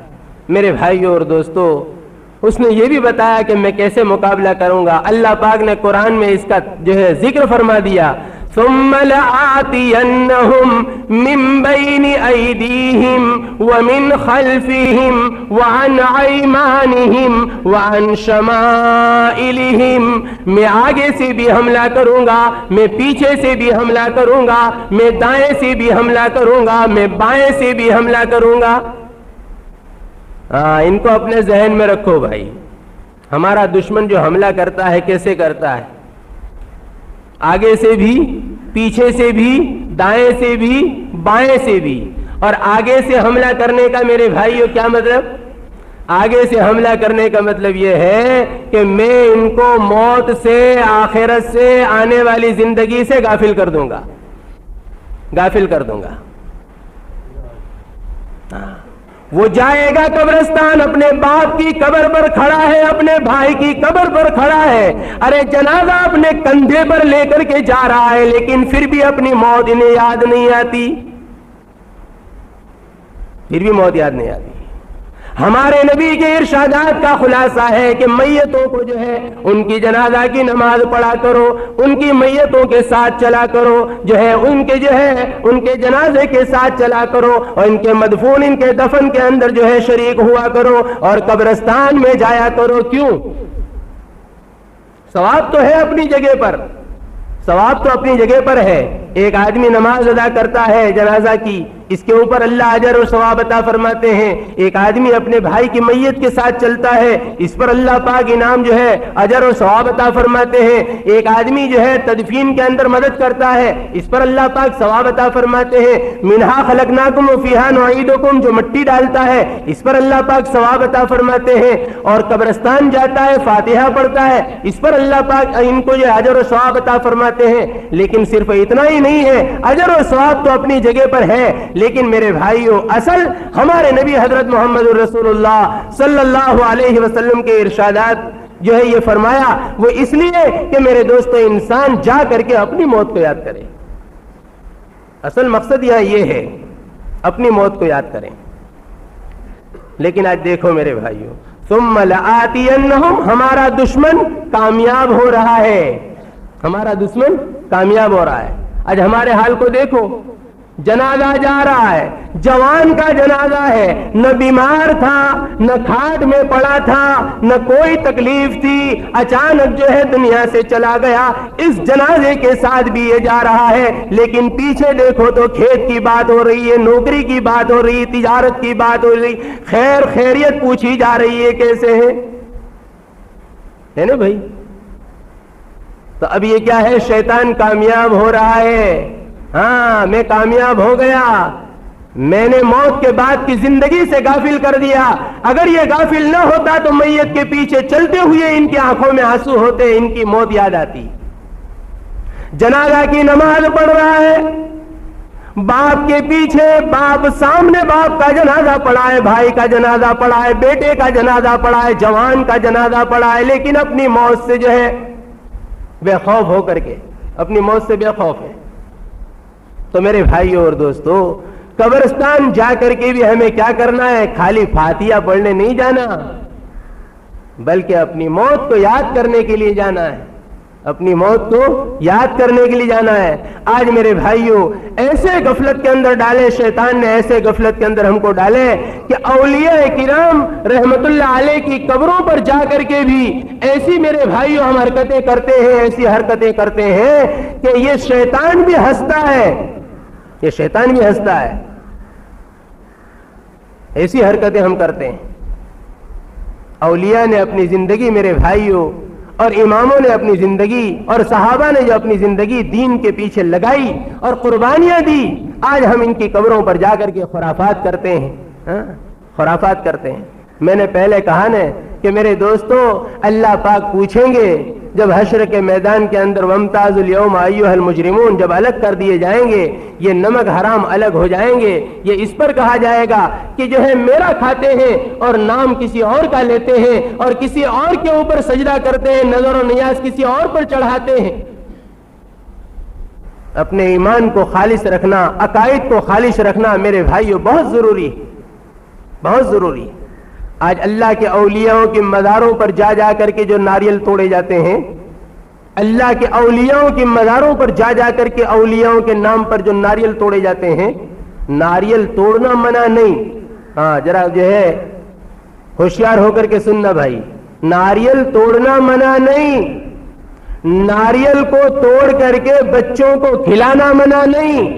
میرے بھائیوں اور دوستو؟ اس نے یہ بھی بتایا کہ میں کیسے مقابلہ کروں گا. اللہ پاک نے قرآن میں اس کا جو ہے ذکر فرما دیا، ثم لآتینہم من بین ایدیہم ومن خلفہم وعن ایمانہم وعن شمائلہم. میں آگے سے بھی حملہ کروں گا، میں پیچھے سے بھی حملہ کروں گا، میں دائیں سے بھی حملہ کروں گا، میں بائیں سے بھی حملہ کروں گا. ان کو اپنے ذہن میں رکھو بھائی. ہمارا دشمن جو حملہ کرتا ہے کیسے کرتا ہے؟ آگے سے بھی، پیچھے سے بھی، دائیں سے بھی، بائیں سے بھی. اور آگے سے حملہ کرنے کا میرے بھائیو کیا مطلب؟ آگے سے حملہ کرنے کا مطلب یہ ہے کہ میں ان کو موت سے، آخرت سے، آنے والی زندگی سے غافل کر دوں گا. وہ جائے گا قبرستان، اپنے باپ کی قبر پر کھڑا ہے، اپنے بھائی کی قبر پر کھڑا ہے. ارے جنازہ اپنے کندھے پر لے کر کے جا رہا ہے، لیکن پھر بھی اپنی موت انہیں یاد نہیں آتی. ہمارے نبی کے ارشادات کا خلاصہ ہے کہ میتوں کو جو ہے ان کی جنازہ کی نماز پڑھا کرو، ان کی میتوں کے ساتھ چلا کرو، جو ہے ان کے جنازے کے ساتھ چلا کرو، اور ان کے مدفون، ان کے دفن کے اندر جو ہے شریک ہوا کرو، اور قبرستان میں جایا کرو. کیوں؟ ثواب تو ہے اپنی جگہ پر، ثواب تو اپنی جگہ پر ہے. ایک آدمی نماز ادا کرتا ہے جنازہ کی، اس کے اوپر اللہ اجر اور ثواب عطا فرماتے ہیں. ایک آدمی اپنے بھائی کی میت کے ساتھ چلتا ہے، اس پر اللہ پاک انعام جو ہے اجر اور ثواب عطا فرماتے ہیں. ایک آدمی جو ہے تدفین کے اندر مدد کرتا ہے، اس پر اللہ پاک ثواب عطا فرماتے ہیں. منہا خلقناکم وفیہا نعیدکم، جو مٹی ڈالتا ہے اس پر اللہ پاک ثواب عطا فرماتے ہیں. اور قبرستان جاتا ہے، فاتحہ پڑھتا ہے، اس پر اللہ پاک ان کو جو اجر اور ثواب عطا فرماتے ہیں. لیکن صرف اتنا ہی نہیں ہے، اجر اور ثواب تو اپنی جگہ پر ہے، لیکن میرے بھائیوں اصل ہمارے نبی حضرت محمد رسول اللہ صلی اللہ علیہ وسلم کے ارشادات جو ہے یہ فرمایا، وہ اس لیے کہ میرے دوستو انسان جا کر کے اپنی موت کو یاد کرے. اصل مقصد یہاں یہ ہے، اپنی موت کو یاد کریں. لیکن آج دیکھو میرے بھائیوں، ثم لآتینہم، ہمارا دشمن کامیاب ہو رہا ہے، ہمارا دشمن کامیاب ہو رہا ہے. آج ہمارے حال کو دیکھو، جنازہ جا رہا ہے، جوان کا جنازہ ہے، نہ بیمار تھا، نہ کھاٹ میں پڑا تھا، نہ کوئی تکلیف تھی، اچانک جو ہے دنیا سے چلا گیا. اس جنازے کے ساتھ بھی یہ جا رہا ہے، لیکن پیچھے دیکھو تو کھیت کی بات ہو رہی ہے، نوکری کی بات ہو رہی ہے، تجارت کی بات ہو رہی، خیریت پوچھی جا رہی ہے، کیسے ہے نا بھائی؟ تو اب یہ کیا ہے؟ شیطان کامیاب ہو رہا ہے. ہاں میں کامیاب ہو گیا، میں نے موت کے بعد کی زندگی سے غافل کر دیا. اگر یہ غافل نہ ہوتا تو میت کے پیچھے چلتے ہوئے ان کی آنکھوں میں آنسو ہوتے، ان کی موت یاد آتی. جنازہ کی نماز پڑھ رہا ہے، باپ کے پیچھے، باپ سامنے باپ کا جنازہ پڑھا ہے، بھائی کا جنازہ پڑھا ہے، بیٹے کا جنازہ پڑھا ہے، جوان کا جنازہ پڑھا ہے، لیکن اپنی موت سے جو ہے بے خوف ہو کر کے، اپنی موت سے بے خوف ہے. تو میرے بھائیوں اور دوستو، قبرستان جا کر کے بھی ہمیں کیا کرنا ہے؟ خالی فاتحہ پڑھنے نہیں جانا، بلکہ اپنی موت کو یاد کرنے کے لیے جانا ہے، اپنی موت کو یاد کرنے کے لیے جانا ہے. آج میرے بھائیوں ایسے غفلت کے اندر ڈالے شیطان نے، ایسے غفلت کے اندر ہم کو ڈالے کہ اولیاء کرام رحمت اللہ علیہ کی قبروں پر جا کر کے بھی ایسی میرے بھائیوں ہم حرکتیں کرتے ہیں، ایسی حرکتیں کرتے ہیں کہ یہ شیطان بھی ہنستا ہے، یہ شیطان بھی ہنستا ہے. ایسی حرکتیں ہم کرتے ہیں. اولیاء نے اپنی زندگی میرے بھائیوں اور اماموں نے اپنی زندگی اور صحابہ نے جو اپنی زندگی دین کے پیچھے لگائی اور قربانیاں دی، آج ہم ان کی قبروں پر جا کر کے خرافات کرتے ہیں، خرافات کرتے ہیں. میں نے پہلے کہا نا کہ میرے دوستو، اللہ پاک پوچھیں گے جب حشر کے میدان کے اندر وَامْتَازُ الْيَوْمَ أَيُّهَا الْمُجْرِمُونَ جب الگ کر دیے جائیں گے، یہ نمک حرام الگ ہو جائیں گے، یہ اس پر کہا جائے گا کہ جو ہے میرا کھاتے ہیں اور نام کسی اور کا لیتے ہیں اور کسی اور کے اوپر سجدہ کرتے ہیں، نظر و نیاز کسی اور پر چڑھاتے ہیں. اپنے ایمان کو خالص رکھنا، عقائد کو خالص رکھنا میرے بھائیوں بہت ضروری، بہت ضروری. آج اللہ کے اولیاءوں کی مزاروں پر جا جا کر کے جو ناریل توڑے جاتے ہیں، اللہ کے اولیاءوں کی مزاروں پر جا جا کر کے اولیاءوں کے نام پر جو ناریل توڑے جاتے ہیں، ناریل توڑنا منع نہیں. ہاں ذرا جو ہے ہوشیار ہو کر کے سننا بھائی، ناریل توڑنا منع نہیں، ناریل کو توڑ کر کے بچوں کو کھلانا منع نہیں،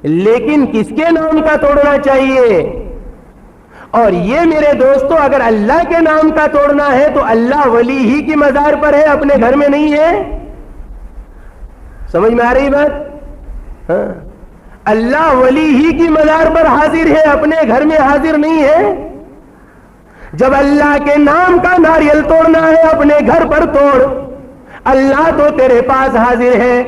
لیکن کس کے نام کا توڑنا چاہیے؟ اور یہ میرے دوستو اگر اللہ کے نام کا توڑنا ہے تو اللہ ولی ہی کی مزار پر ہے، اپنے گھر میں نہیں ہے. سمجھ میں آ رہی بات؟ ہاں، اللہ ولی ہی کی مزار پر حاضر ہے، اپنے گھر میں حاضر نہیں ہے. جب اللہ کے نام کا ناریل توڑنا ہے اپنے گھر پر توڑ، اللہ تو تیرے پاس حاضر ہے.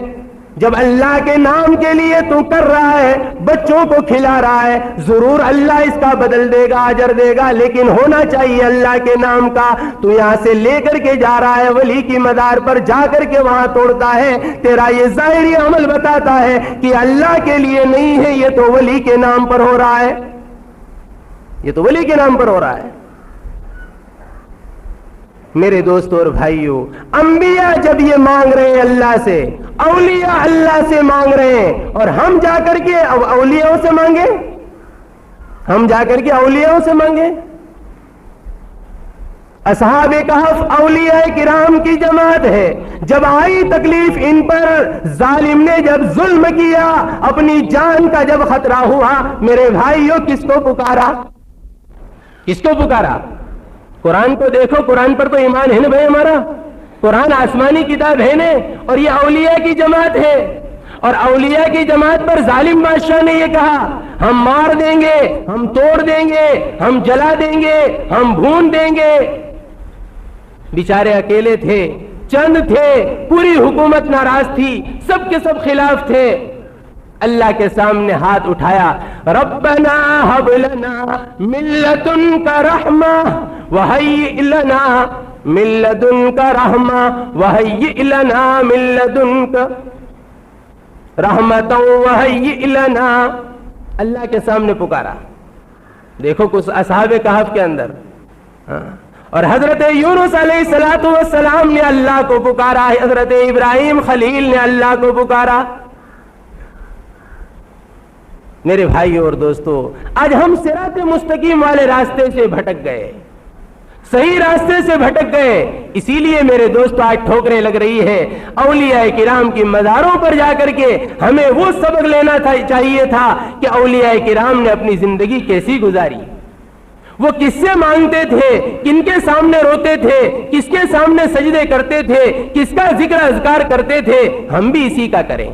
جب اللہ کے نام کے لیے تو کر رہا ہے، بچوں کو کھلا رہا ہے، ضرور اللہ اس کا بدل دے گا، اجر دے گا، لیکن ہونا چاہیے اللہ کے نام کا. تو یہاں سے لے کر کے جا رہا ہے ولی کی مزار پر، جا کر کے وہاں توڑتا ہے، تیرا یہ ظاہری عمل بتاتا ہے کہ اللہ کے لیے نہیں ہے، یہ تو ولی کے نام پر ہو رہا ہے، یہ تو ولی کے نام پر ہو رہا ہے. میرے دوستو اور بھائیو، انبیاء جب یہ مانگ رہے ہیں اللہ سے، اولیاء اللہ سے مانگ رہے ہیں، اور ہم جا کر کے اولیاءوں سے مانگے، ہم جا کر کے اولیاءوں سے مانگے. اصحاب کہف اولیاء کرام کی جماعت ہے، جب آئی تکلیف ان پر، ظالم نے جب ظلم کیا، اپنی جان کا جب خطرہ ہوا، میرے بھائیو کس کو پکارا؟ کس کو پکارا؟ قرآن کو دیکھو، قرآن پر تو ایمان ہے نا بھائی ہمارا، قرآن آسمانی کتاب ہے نا، اور یہ اولیاء کی جماعت ہے. اور اولیاء کی جماعت پر ظالم بادشاہ نے یہ کہا ہم مار دیں گے، ہم توڑ دیں گے، ہم جلا دیں گے، ہم بھون دیں گے. بیچارے اکیلے تھے، چند تھے، پوری حکومت ناراض تھی، سب کے سب خلاف تھے. اللہ کے سامنے ہاتھ اٹھایا، ربنا ہب لنا من لدنک رحمہ وہیئ لنا من لدنک رحمہ وہیئ لنا من لدنک رحمتا وہیئ لنا. اللہ کے سامنے پکارا. دیکھو کچھ اصحاب کہف کے اندر، اور حضرت یونس علیہ السلام نے اللہ کو پکارا، حضرت ابراہیم خلیل نے اللہ کو پکارا. میرے بھائیو اور دوستو، آج ہم صراط مستقیم والے راستے سے بھٹک گئے، صحیح راستے سے بھٹک گئے. اسی لیے میرے دوستو آج ٹھوکریں لگ رہی ہے. اولیاء کرام کی مزاروں پر جا کر کے ہمیں وہ سبق لینا چاہیے تھا کہ اولیاء کرام نے اپنی زندگی کیسی گزاری، وہ کس سے مانگتے تھے, کن کے سامنے روتے تھے, کس کے سامنے سجدے کرتے تھے, کس کا ذکر اذکار کرتے تھے. ہم بھی اسی کا کریں,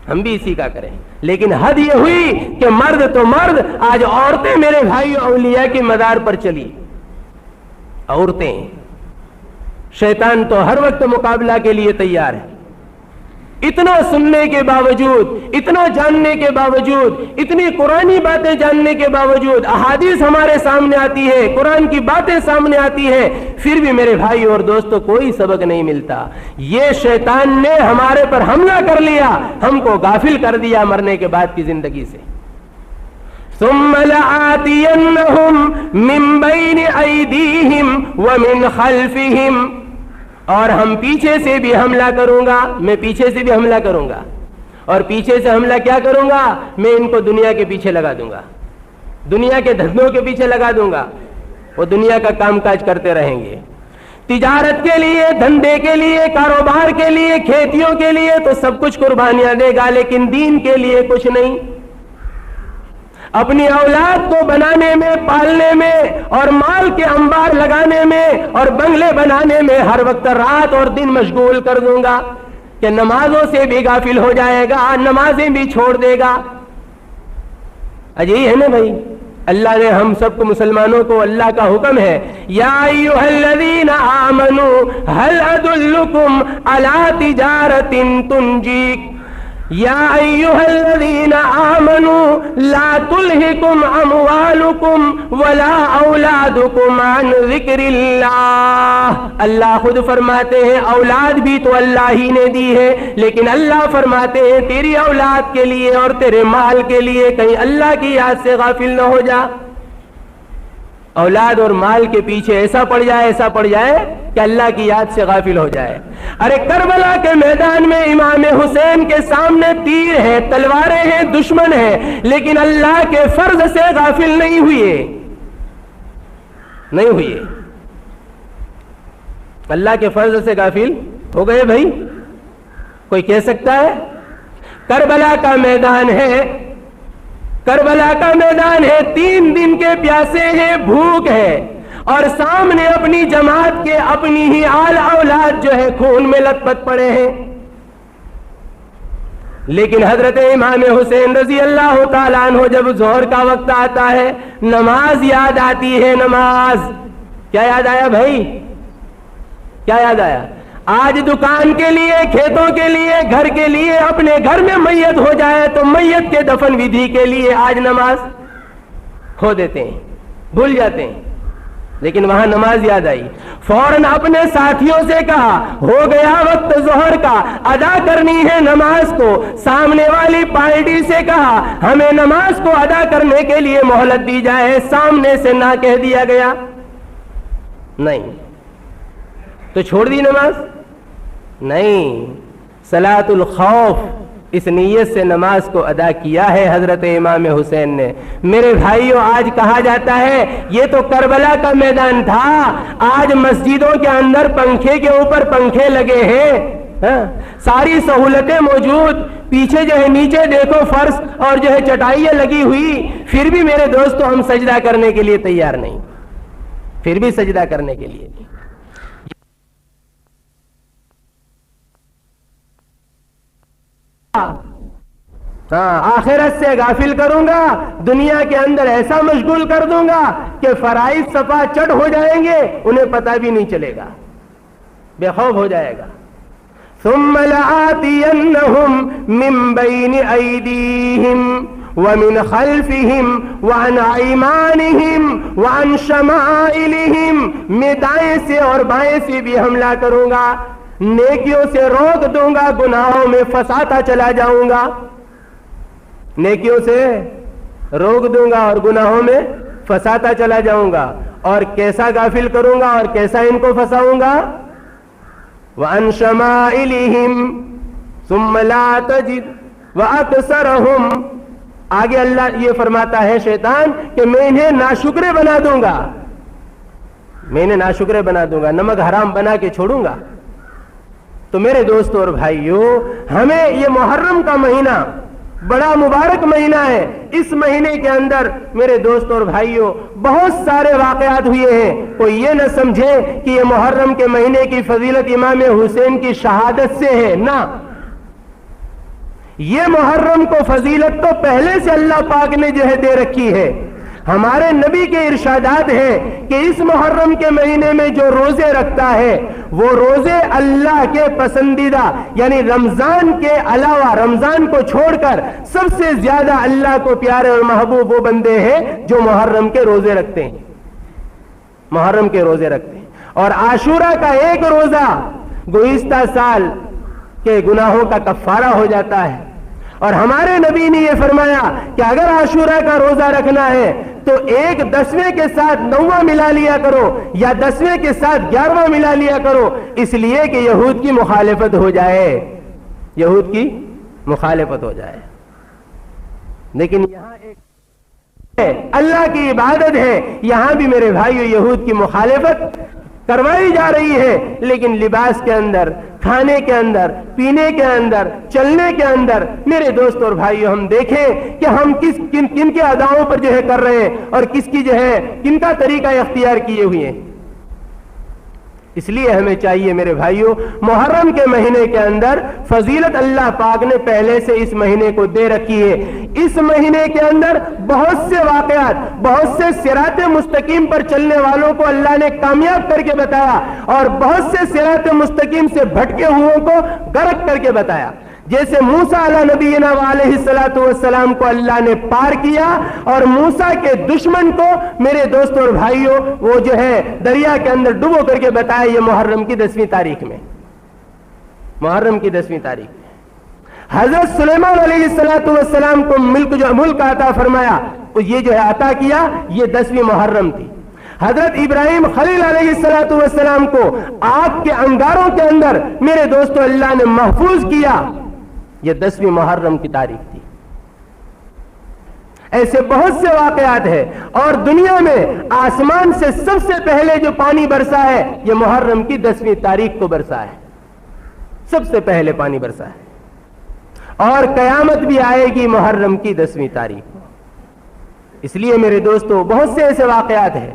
ہم بھی اسی کا کریں. لیکن حد یہ ہوئی کہ مرد تو مرد, آج عورتیں میرے بھائی اولیاء کی مزار پر چلی. عورتیں, شیطان تو ہر وقت مقابلہ کے لیے تیار ہے. اتنا سننے کے باوجود, اتنا جاننے کے باوجود, اتنی قرآنی باتیں جاننے کے باوجود, احادیث ہمارے سامنے آتی ہے, قرآن کی باتیں سامنے آتی ہے, پھر بھی میرے بھائی اور دوستوں کوئی سبق نہیں ملتا. یہ شیطان نے ہمارے پر حملہ کر لیا, ہم کو غافل کر دیا مرنے کے بعد کی زندگی سے. ثم لآتینہم من بین ایدیہم ومن خلفہم, اور ہم پیچھے سے بھی حملہ کروں گا, میں پیچھے سے بھی حملہ کروں گا. اور پیچھے سے حملہ کیا کروں گا, میں ان کو دنیا کے پیچھے لگا دوں گا, دنیا کے دھندوں کے پیچھے لگا دوں گا. وہ دنیا کا کام کاج کرتے رہیں گے, تجارت کے لیے, دھندے کے لیے, کاروبار کے لیے, کھیتیوں کے لیے تو سب کچھ قربانیاں دے گا, لیکن دین کے لیے کچھ نہیں. اپنی اولاد کو بنانے میں, پالنے میں, اور مال کے انبار لگانے میں, اور بنگلے بنانے میں ہر وقت رات اور دن مشغول کر دوں گا کہ نمازوں سے بھی غافل ہو جائے گا, نمازیں بھی چھوڑ دے گا. عجیب ہے نا بھائی, اللہ نے ہم سب کو مسلمانوں کو, اللہ کا حکم ہے, یا ایھا الذین آمنوا هل ادلکم علی تجارۃ تنجیک, یا ایھا الذین آمنوا لا تلہکم اموالکم ولا اولادکم عن ذکر اللہ. اللہ خود فرماتے ہیں اولاد بھی تو اللہ ہی نے دی ہے, لیکن اللہ فرماتے ہیں تیری اولاد کے لیے اور تیرے مال کے لیے کہیں اللہ کی یاد سے غافل نہ ہو جا. اولاد اور مال کے پیچھے ایسا پڑ جائے کہ اللہ کی یاد سے غافل ہو جائے. ارے کربلا کے میدان میں امام حسین کے سامنے تیر ہے, تلواریں ہیں, دشمن ہے, لیکن اللہ کے فرض سے غافل نہیں ہوئے. اللہ کے فرض سے غافل ہو گئے بھائی. کوئی کہہ سکتا ہے کربلا کا میدان ہے, کربلا کا میدان ہے, 3 دن کے پیاسے ہیں, بھوک ہے, اور سامنے اپنی جماعت کے اپنی ہی آل اولاد جو ہے خون میں لت پت پڑے ہیں. لیکن حضرت امام حسین رضی اللہ تعالیٰ عنہ جب ظہر کا وقت آتا ہے, نماز یاد آتی ہے. نماز کیا یاد آیا بھائی, کیا یاد آیا؟ آج دکان کے لیے, کھیتوں کے لیے, گھر کے لیے, اپنے گھر میں میت ہو جائے تو میت کے دفن ودھی کے لیے آج نماز کھو دیتے ہیں, بھول جاتے ہیں. لیکن وہاں نماز یاد آئی, فوراً اپنے ساتھیوں سے کہا ہو گیا وقت ظہر کا, ادا کرنی ہے نماز کو. سامنے والی پارٹی سے کہا ہمیں نماز کو ادا کرنے کے لیے مہلت دی جائے, سامنے سے نہ کہہ دیا گیا, نہیں تو چھوڑ دی نماز. نہیں, صلاۃ الخوف اس نیت سے نماز کو ادا کیا ہے حضرت امام حسین نے. میرے بھائیوں, آج کہا جاتا ہے یہ تو کربلا کا میدان تھا, آج مسجدوں کے اندر پنکھے کے اوپر پنکھے لگے ہیں, ساری سہولتیں موجود, پیچھے جو ہے نیچے دیکھو فرش اور جو ہے چٹائیاں لگی ہوئی, پھر بھی میرے دوستو ہم سجدہ کرنے کے لیے تیار نہیں, پھر بھی سجدہ کرنے کے لیے نہیں. آخرت سے غافل کروں گا, دنیا کے اندر ایسا مشغول کر دوں گا کہ فرائض صفا چٹ ہو جائیں گے, انہیں پتہ بھی نہیں چلے گا, بے خوف ہو جائے گا. ثم لآتینہم من بین ایدیہم ومن خلفہم وعن ایمانہم وعن شمائلہم, میں دائیں سے اور بائیں سے بھی حملہ کروں گا, نیکیوں سے روک دوں گا, گناہوں میں پھنساتا چلا جاؤں گا. نیکیوں سے روک دوں گا اور گناہوں میں پھنساتا چلا جاؤں گا. اور کیسا غافل کروں گا اور کیسا ان کو پھنساؤں گا؟ وَعَنْ شَمَائِلِهِمْ ثُمَّ لَا تَجِدْ وَأَكْثَرَهُمْ. آگے اللہ یہ فرماتا ہے شیطان کہ میں انہیں ناشکرے بنا دوں گا, میں انہیں ناشکرے بنا دوں گا, نمک حرام بنا کے چھوڑوں گا. تو میرے دوستوں اور بھائیوں, ہمیں یہ محرم کا مہینہ بڑا مبارک مہینہ ہے. اس مہینے کے اندر میرے دوستوں اور بھائیوں بہت سارے واقعات ہوئے ہیں. کوئی یہ نہ سمجھے کہ یہ محرم کے مہینے کی فضیلت امام حسین کی شہادت سے ہے، نہ، یہ محرم کو فضیلت تو پہلے سے اللہ پاک نے جو ہے دے رکھی ہے. ہمارے نبی کے ارشادات ہیں کہ اس محرم کے مہینے میں جو روزے رکھتا ہے وہ روزے اللہ کے پسندیدہ، یعنی رمضان کے علاوہ، رمضان کو چھوڑ کر سب سے زیادہ اللہ کو پیارے اور محبوب وہ بندے ہیں جو محرم کے روزے رکھتے ہیں، محرم کے روزے رکھتے ہیں. اور عاشورہ کا ایک روزہ گزشتہ سال کے گناہوں کا کفارہ ہو جاتا ہے. اور ہمارے نبی نے یہ فرمایا کہ اگر عاشورہ کا روزہ رکھنا ہے تو ایک 10ویں کے ساتھ 9واں ملا لیا کرو، یا 10ویں کے ساتھ 11واں ملا لیا کرو، اس لیے کہ یہود کی مخالفت ہو جائے، یہود کی مخالفت ہو جائے. لیکن یہاں ایک اللہ کی عبادت ہے، یہاں بھی میرے بھائیو یہود کی مخالفت کروائی جا رہی ہے. لیکن لباس کے اندر، کھانے کے اندر، پینے کے اندر، چلنے کے اندر میرے دوستوں اور بھائیو ہم دیکھیں کہ ہم کن کے اداؤں پر جو ہے کر رہے ہیں اور کس کی جو ہے کن کا طریقہ اختیار کیے ہوئے ہیں. اس لیے ہمیں چاہیے میرے بھائیو، محرم کے مہینے کے اندر فضیلت اللہ پاک نے پہلے سے اس مہینے کو دے رکھی ہے. اس مہینے کے اندر بہت سے واقعات، بہت سے صراط مستقیم پر چلنے والوں کو اللہ نے کامیاب کر کے بتایا، اور بہت سے صراط مستقیم سے بھٹکے ہوئوں کو غرق کر کے بتایا. جیسے موسیٰ علیہ نبینا علیہ السلام کو اللہ نے پار کیا، اور موسیٰ کے دشمن کو میرے دوستوں اور بھائیوں وہ جو ہے دریا کے اندر ڈبو کر کے بتایا. یہ محرم کی 10ویں تاریخ میں، محرم کی 10ویں تاریخ میں حضرت سلیمان علیہ السلام کو ملک عطا فرمایا، یہ جو ہے عطا کیا، یہ 10ویں محرم تھی. حضرت ابراہیم خلیل علیہ السلام کو آگ کے انگاروں کے اندر میرے دوستوں اللہ نے محفوظ کیا، یہ 10ویں محرم کی تاریخ تھی. ایسے بہت سے واقعات ہیں. اور دنیا میں آسمان سے سب سے پہلے جو پانی برسا ہے یہ محرم کی 10ویں تاریخ کو برسا ہے، سب سے پہلے پانی برسا ہے. اور قیامت بھی آئے گی محرم کی 10ویں تاریخ. اس لیے میرے دوستو بہت سے ایسے واقعات ہیں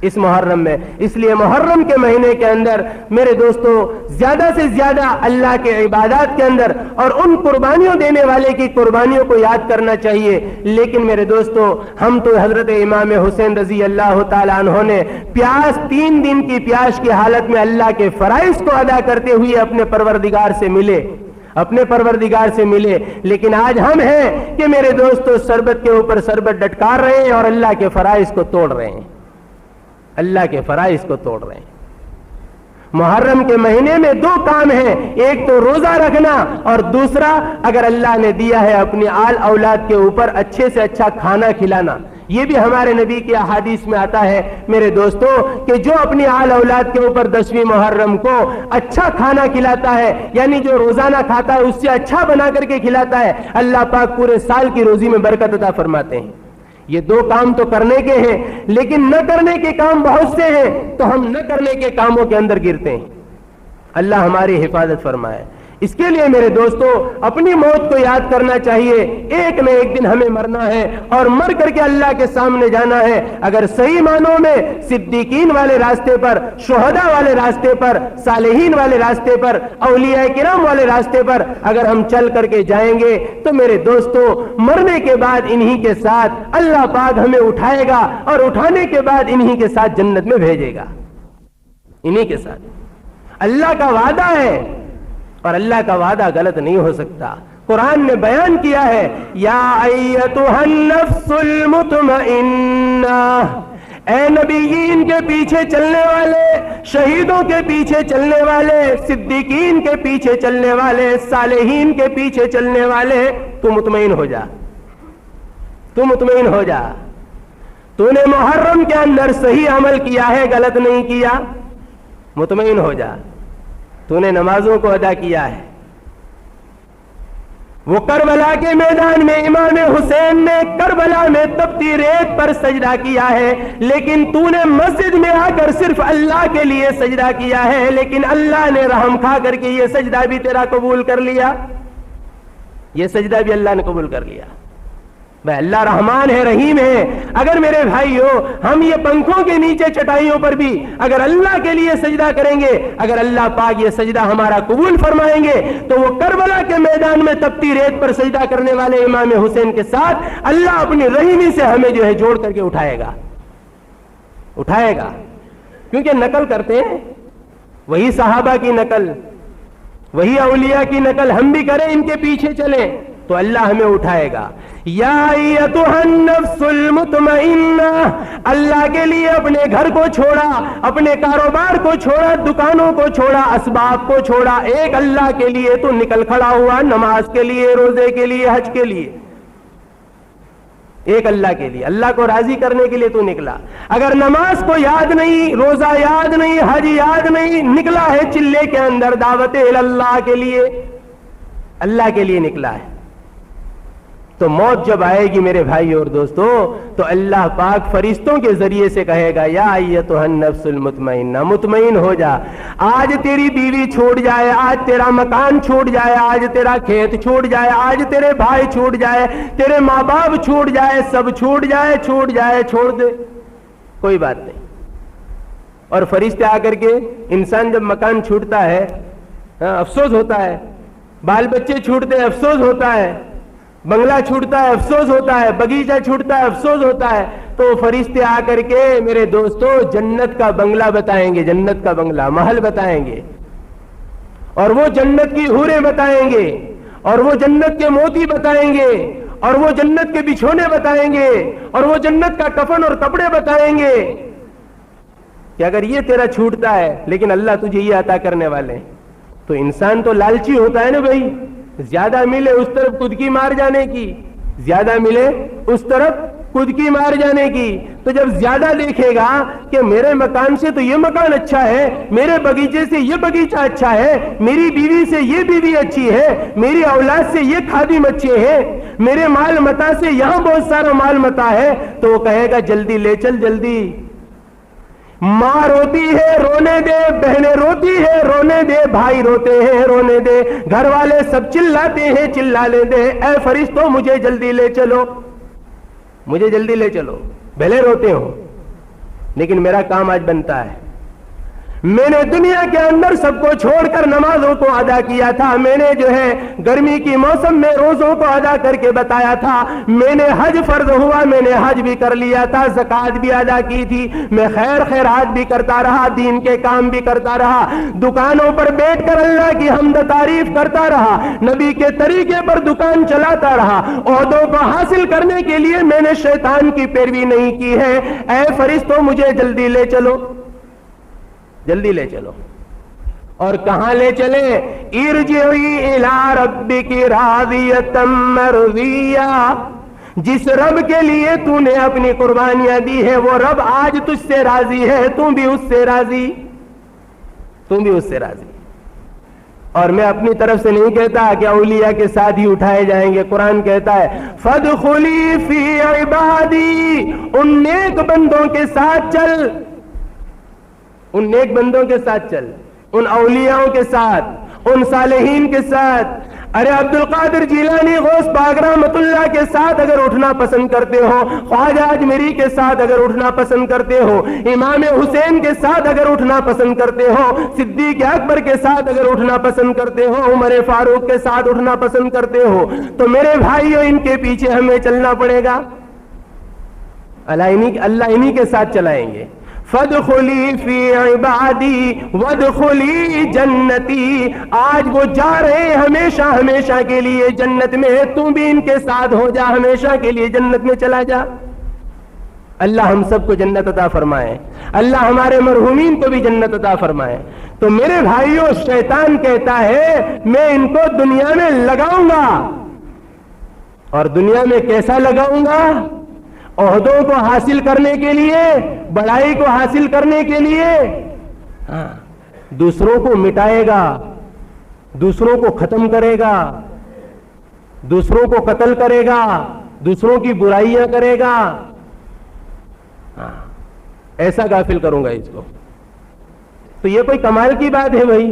اس محرم میں. اس لیے محرم کے مہینے کے اندر میرے دوستو زیادہ سے زیادہ اللہ کے عبادات کے اندر اور ان قربانیوں دینے والے کی قربانیوں کو یاد کرنا چاہیے. لیکن میرے دوستو ہم تو حضرت امام حسین رضی اللہ تعالیٰ عنہ نے پیاس 3 دن کی پیاس کی حالت میں اللہ کے فرائض کو ادا کرتے ہوئے اپنے پروردگار سے ملے، اپنے پروردگار سے ملے. لیکن آج ہم ہیں کہ میرے دوستو شربت کے اوپر شربت ڈٹکار رہے ہیں اور اللہ کے فرائض کو توڑ رہے ہیں، اللہ کے فرائض کو توڑ رہے ہیں. محرم کے مہینے میں 2 کام ہیں، ایک تو روزہ رکھنا، اور دوسرا اگر اللہ نے دیا ہے اپنی آل اولاد کے اوپر اچھے سے اچھا کھانا کھلانا. یہ بھی ہمارے نبی کی احادیث میں آتا ہے میرے دوستوں کہ جو اپنی آل اولاد کے اوپر 10ویں محرم کو اچھا کھانا کھلاتا ہے، یعنی جو روزانہ کھاتا ہے اس سے اچھا بنا کر کے کھلاتا ہے، اللہ پاک پورے سال کی روزی میں برکت عطا فرماتے ہیں. یہ 2 کام تو کرنے کے ہیں، لیکن نہ کرنے کے کام بہت سے ہیں، تو ہم نہ کرنے کے کاموں کے اندر گرتے ہیں. اللہ ہماری حفاظت فرمائے. اس کے لیے میرے دوستو اپنی موت کو یاد کرنا چاہیے. ایک نہ ایک دن ہمیں مرنا ہے اور مر کر کے اللہ کے سامنے جانا ہے. اگر صحیح معنوں میں صدیقین والے راستے پر، شہداء والے راستے پر، صالحین والے راستے پر، اولیاء کرام والے راستے پر اگر ہم چل کر کے جائیں گے تو میرے دوستو مرنے کے بعد انہی کے ساتھ اللہ پاک ہمیں اٹھائے گا، اور اٹھانے کے بعد انہی کے ساتھ جنت میں بھیجے گا. انہی کے ساتھ اللہ کا وعدہ ہے، اور اللہ کا وعدہ غلط نہیں ہو سکتا. قرآن نے بیان کیا ہے، یا ایتھا النفس المطمئنہ، اے نبیین کے پیچھے چلنے والے، شہیدوں کے پیچھے چلنے والے، صدیقین کے پیچھے چلنے والے، صالحین کے پیچھے چلنے والے، تو مطمئن ہو جا، تو مطمئن ہو جا. تو نے محرم کے اندر صحیح عمل کیا ہے، غلط نہیں کیا، مطمئن ہو جا. تو نے نمازوں کو ادا کیا ہے. وہ کربلا کے میدان میں امام حسین نے کربلا میں تپتی ریت پر سجدہ کیا ہے، لیکن تو نے مسجد میں آ کر صرف اللہ کے لیے سجدہ کیا ہے، لیکن اللہ نے رحم کھا کر کے یہ سجدہ بھی تیرا قبول کر لیا. یہ سجدہ بھی اللہ نے قبول کر لیا. بھائی اللہ رحمان ہے، رحیم ہے. اگر میرے بھائیو ہم یہ پنکھوں کے نیچے چٹائیوں پر بھی اگر اللہ کے لیے سجدہ کریں گے، اگر اللہ پاک یہ سجدہ ہمارا قبول فرمائیں گے، تو وہ کربلا کے میدان میں تپتی ریت پر سجدہ کرنے والے امام حسین کے ساتھ اللہ اپنی رحیمی سے ہمیں جو ہے جوڑ کر کے اٹھائے گا. کیونکہ نقل کرتے ہیں وہی صحابہ کی نقل، وہی اولیاء کی نقل ہم بھی کریں، ان کے پیچھے چلیں تو اللہ ہمیں اٹھائے گا. یا ایتھا النفس المطمئنہ، اللہ کے لیے اپنے گھر کو چھوڑا، اپنے کاروبار کو چھوڑا، دکانوں کو چھوڑا، اسباب کو چھوڑا، ایک اللہ کے لیے تو نکل کھڑا ہوا، نماز کے لیے، روزے کے لیے، حج کے لیے، ایک اللہ کے لیے، اللہ کو راضی کرنے کے لیے تو نکلا. اگر نماز کو یاد نہیں، روزہ یاد نہیں، حج یاد نہیں، نکلا ہے چلے کے اندر دعوت اللہ کے لیے، اللہ کے لیے نکلا ہے، تو موت جب آئے گی میرے بھائی اور دوستو تو اللہ پاک فرشتوں کے ذریعے سے کہے گا یا ایتھا النفس المطمئنہ، مطمئن ہو جا. آج تیری بیوی چھوٹ جائے، آج تیرا مکان چھوٹ جائے، آج تیرا کھیت چھوٹ جائے، آج تیرے بھائی چھوٹ جائے، تیرے ماں باپ چھوٹ جائے، سب چھوٹ جائے، چھوڑ دے، کوئی بات نہیں. اور فرشتے آ کر کے، انسان جب مکان چھوٹتا ہے افسوس ہوتا ہے، بال بچے چھوٹتے ہیں افسوس ہوتا ہے، بنگلہ چھوٹتا ہے افسوس ہوتا ہے، بگیچہ چھوٹتا ہے افسوس ہوتا ہے. تو فرشتے آ کر کے میرے دوستو جنت کا بنگلہ بتائیں گے، جنت کا بنگلہ، محل بتائیں گے، اور وہ جنت کی حوریں بتائیں گے، اور وہ جنت کے موتی بتائیں گے، اور وہ جنت کے بچھونے بتائیں گے، اور وہ جنت کا کفن اور کپڑے بتائیں گے. کہ اگر یہ تیرا چھوٹتا ہے لیکن اللہ تجھے یہ عطا کرنے والے ہیں، تو انسان تو لالچی ہوتا ہے نا بھائی، زیادہ ملے اس طرف خود کی مار جانے کی، زیادہ ملے اس طرف خود کی مار جانے کی. تو جب زیادہ دیکھے گا کہ میرے مکان سے تو یہ مکان اچھا ہے، میرے بگیچے سے یہ بگیچہ اچھا ہے، میری بیوی سے یہ بیوی اچھی ہے، میری اولاد سے یہ خادم اچھے ہیں، میرے مال متا سے یہاں بہت سارا مال متا ہے، تو وہ کہے گا جلدی لے چل، جلدی. ماں روتی ہے رونے دے، بہنیں روتی ہے رونے دے، بھائی روتے ہیں رونے دے، گھر والے سب چلاتے ہیں چلانے دے. اے فرشتوں مجھے جلدی لے چلو، مجھے جلدی لے چلو. بھلے روتے ہو لیکن میرا کام آج بنتا ہے. میں نے دنیا کے اندر سب کو چھوڑ کر نمازوں کو ادا کیا تھا، میں نے جو ہے گرمی کی موسم میں روزوں کو ادا کر کے بتایا تھا، میں نے حج فرض ہوا میں نے حج بھی کر لیا تھا، زکوٰۃ بھی ادا کی تھی، میں خیر خیرات بھی کرتا رہا، دین کے کام بھی کرتا رہا، دکانوں پر بیٹھ کر اللہ کی حمد تعریف کرتا رہا، نبی کے طریقے پر دکان چلاتا رہا. عہدوں کو حاصل کرنے کے لیے میں نے شیطان کی پیروی نہیں کی ہے. اے فرشتوں مجھے جلدی لے چلو، جلدی لے چلو. اور کہاں لے چلے؟ ارجعی الی ربک راضیۃ مرضیہ، جس رب کے لیے تو نے اپنی قربانیاں دی ہے وہ رب آج تجھ سے راضی ہے، تم بھی اس سے راضی، تم بھی اس سے راضی. اور میں اپنی طرف سے نہیں کہتا کہ اولیاء کے ساتھ ہی اٹھائے جائیں گے. قرآن کہتا ہے فادخلی فی عبادی، ان نیک بندوں کے ساتھ چل، ان نیک بندوں کے ساتھ چل، ان اولیاءوں کے ساتھ، ان صالحین کے ساتھ. ارے عبد القادر جیلانی غوث پاک رحمت اللہ کے ساتھ اگر اٹھنا پسند کرتے ہو، خواجہ اجمیری کے ساتھ اگر اٹھنا پسند کرتے ہو، امام حسین کے ساتھ اگر اٹھنا پسند کرتے ہو، صدیق اکبر کے ساتھ اگر اٹھنا پسند کرتے ہو، عمر فاروق کے ساتھ اٹھنا پسند کرتے ہو، تو میرے بھائیو ان کے پیچھے ہمیں چلنا پڑے گا. اللہ انہی کے ساتھ چلائیں گے. فادخلی فی عبادی وادخلی جنتی، آج وہ جا رہے ہیں ہمیشہ ہمیشہ کے لیے جنت میں، تم بھی ان کے ساتھ ہو جا، ہمیشہ کے لیے جنت میں چلا جا. اللہ ہم سب کو جنت عطا فرمائے، اللہ ہمارے مرحومین کو بھی جنت عطا فرمائے. تو میرے بھائیوں شیطان کہتا ہے میں ان کو دنیا میں لگاؤں گا، اور دنیا میں کیسا لگاؤں گا؟ عہدوں کو حاصل کرنے کے لیے، بڑائی کو حاصل کرنے کے لیے. دوسروں کو مٹائے گا، دوسروں کو ختم کرے گا، دوسروں کو قتل کرے گا، دوسروں کی برائیاں کرے گا. ایسا غافل کروں گا اس کو. تو یہ کوئی کمال کی بات ہے بھائی؟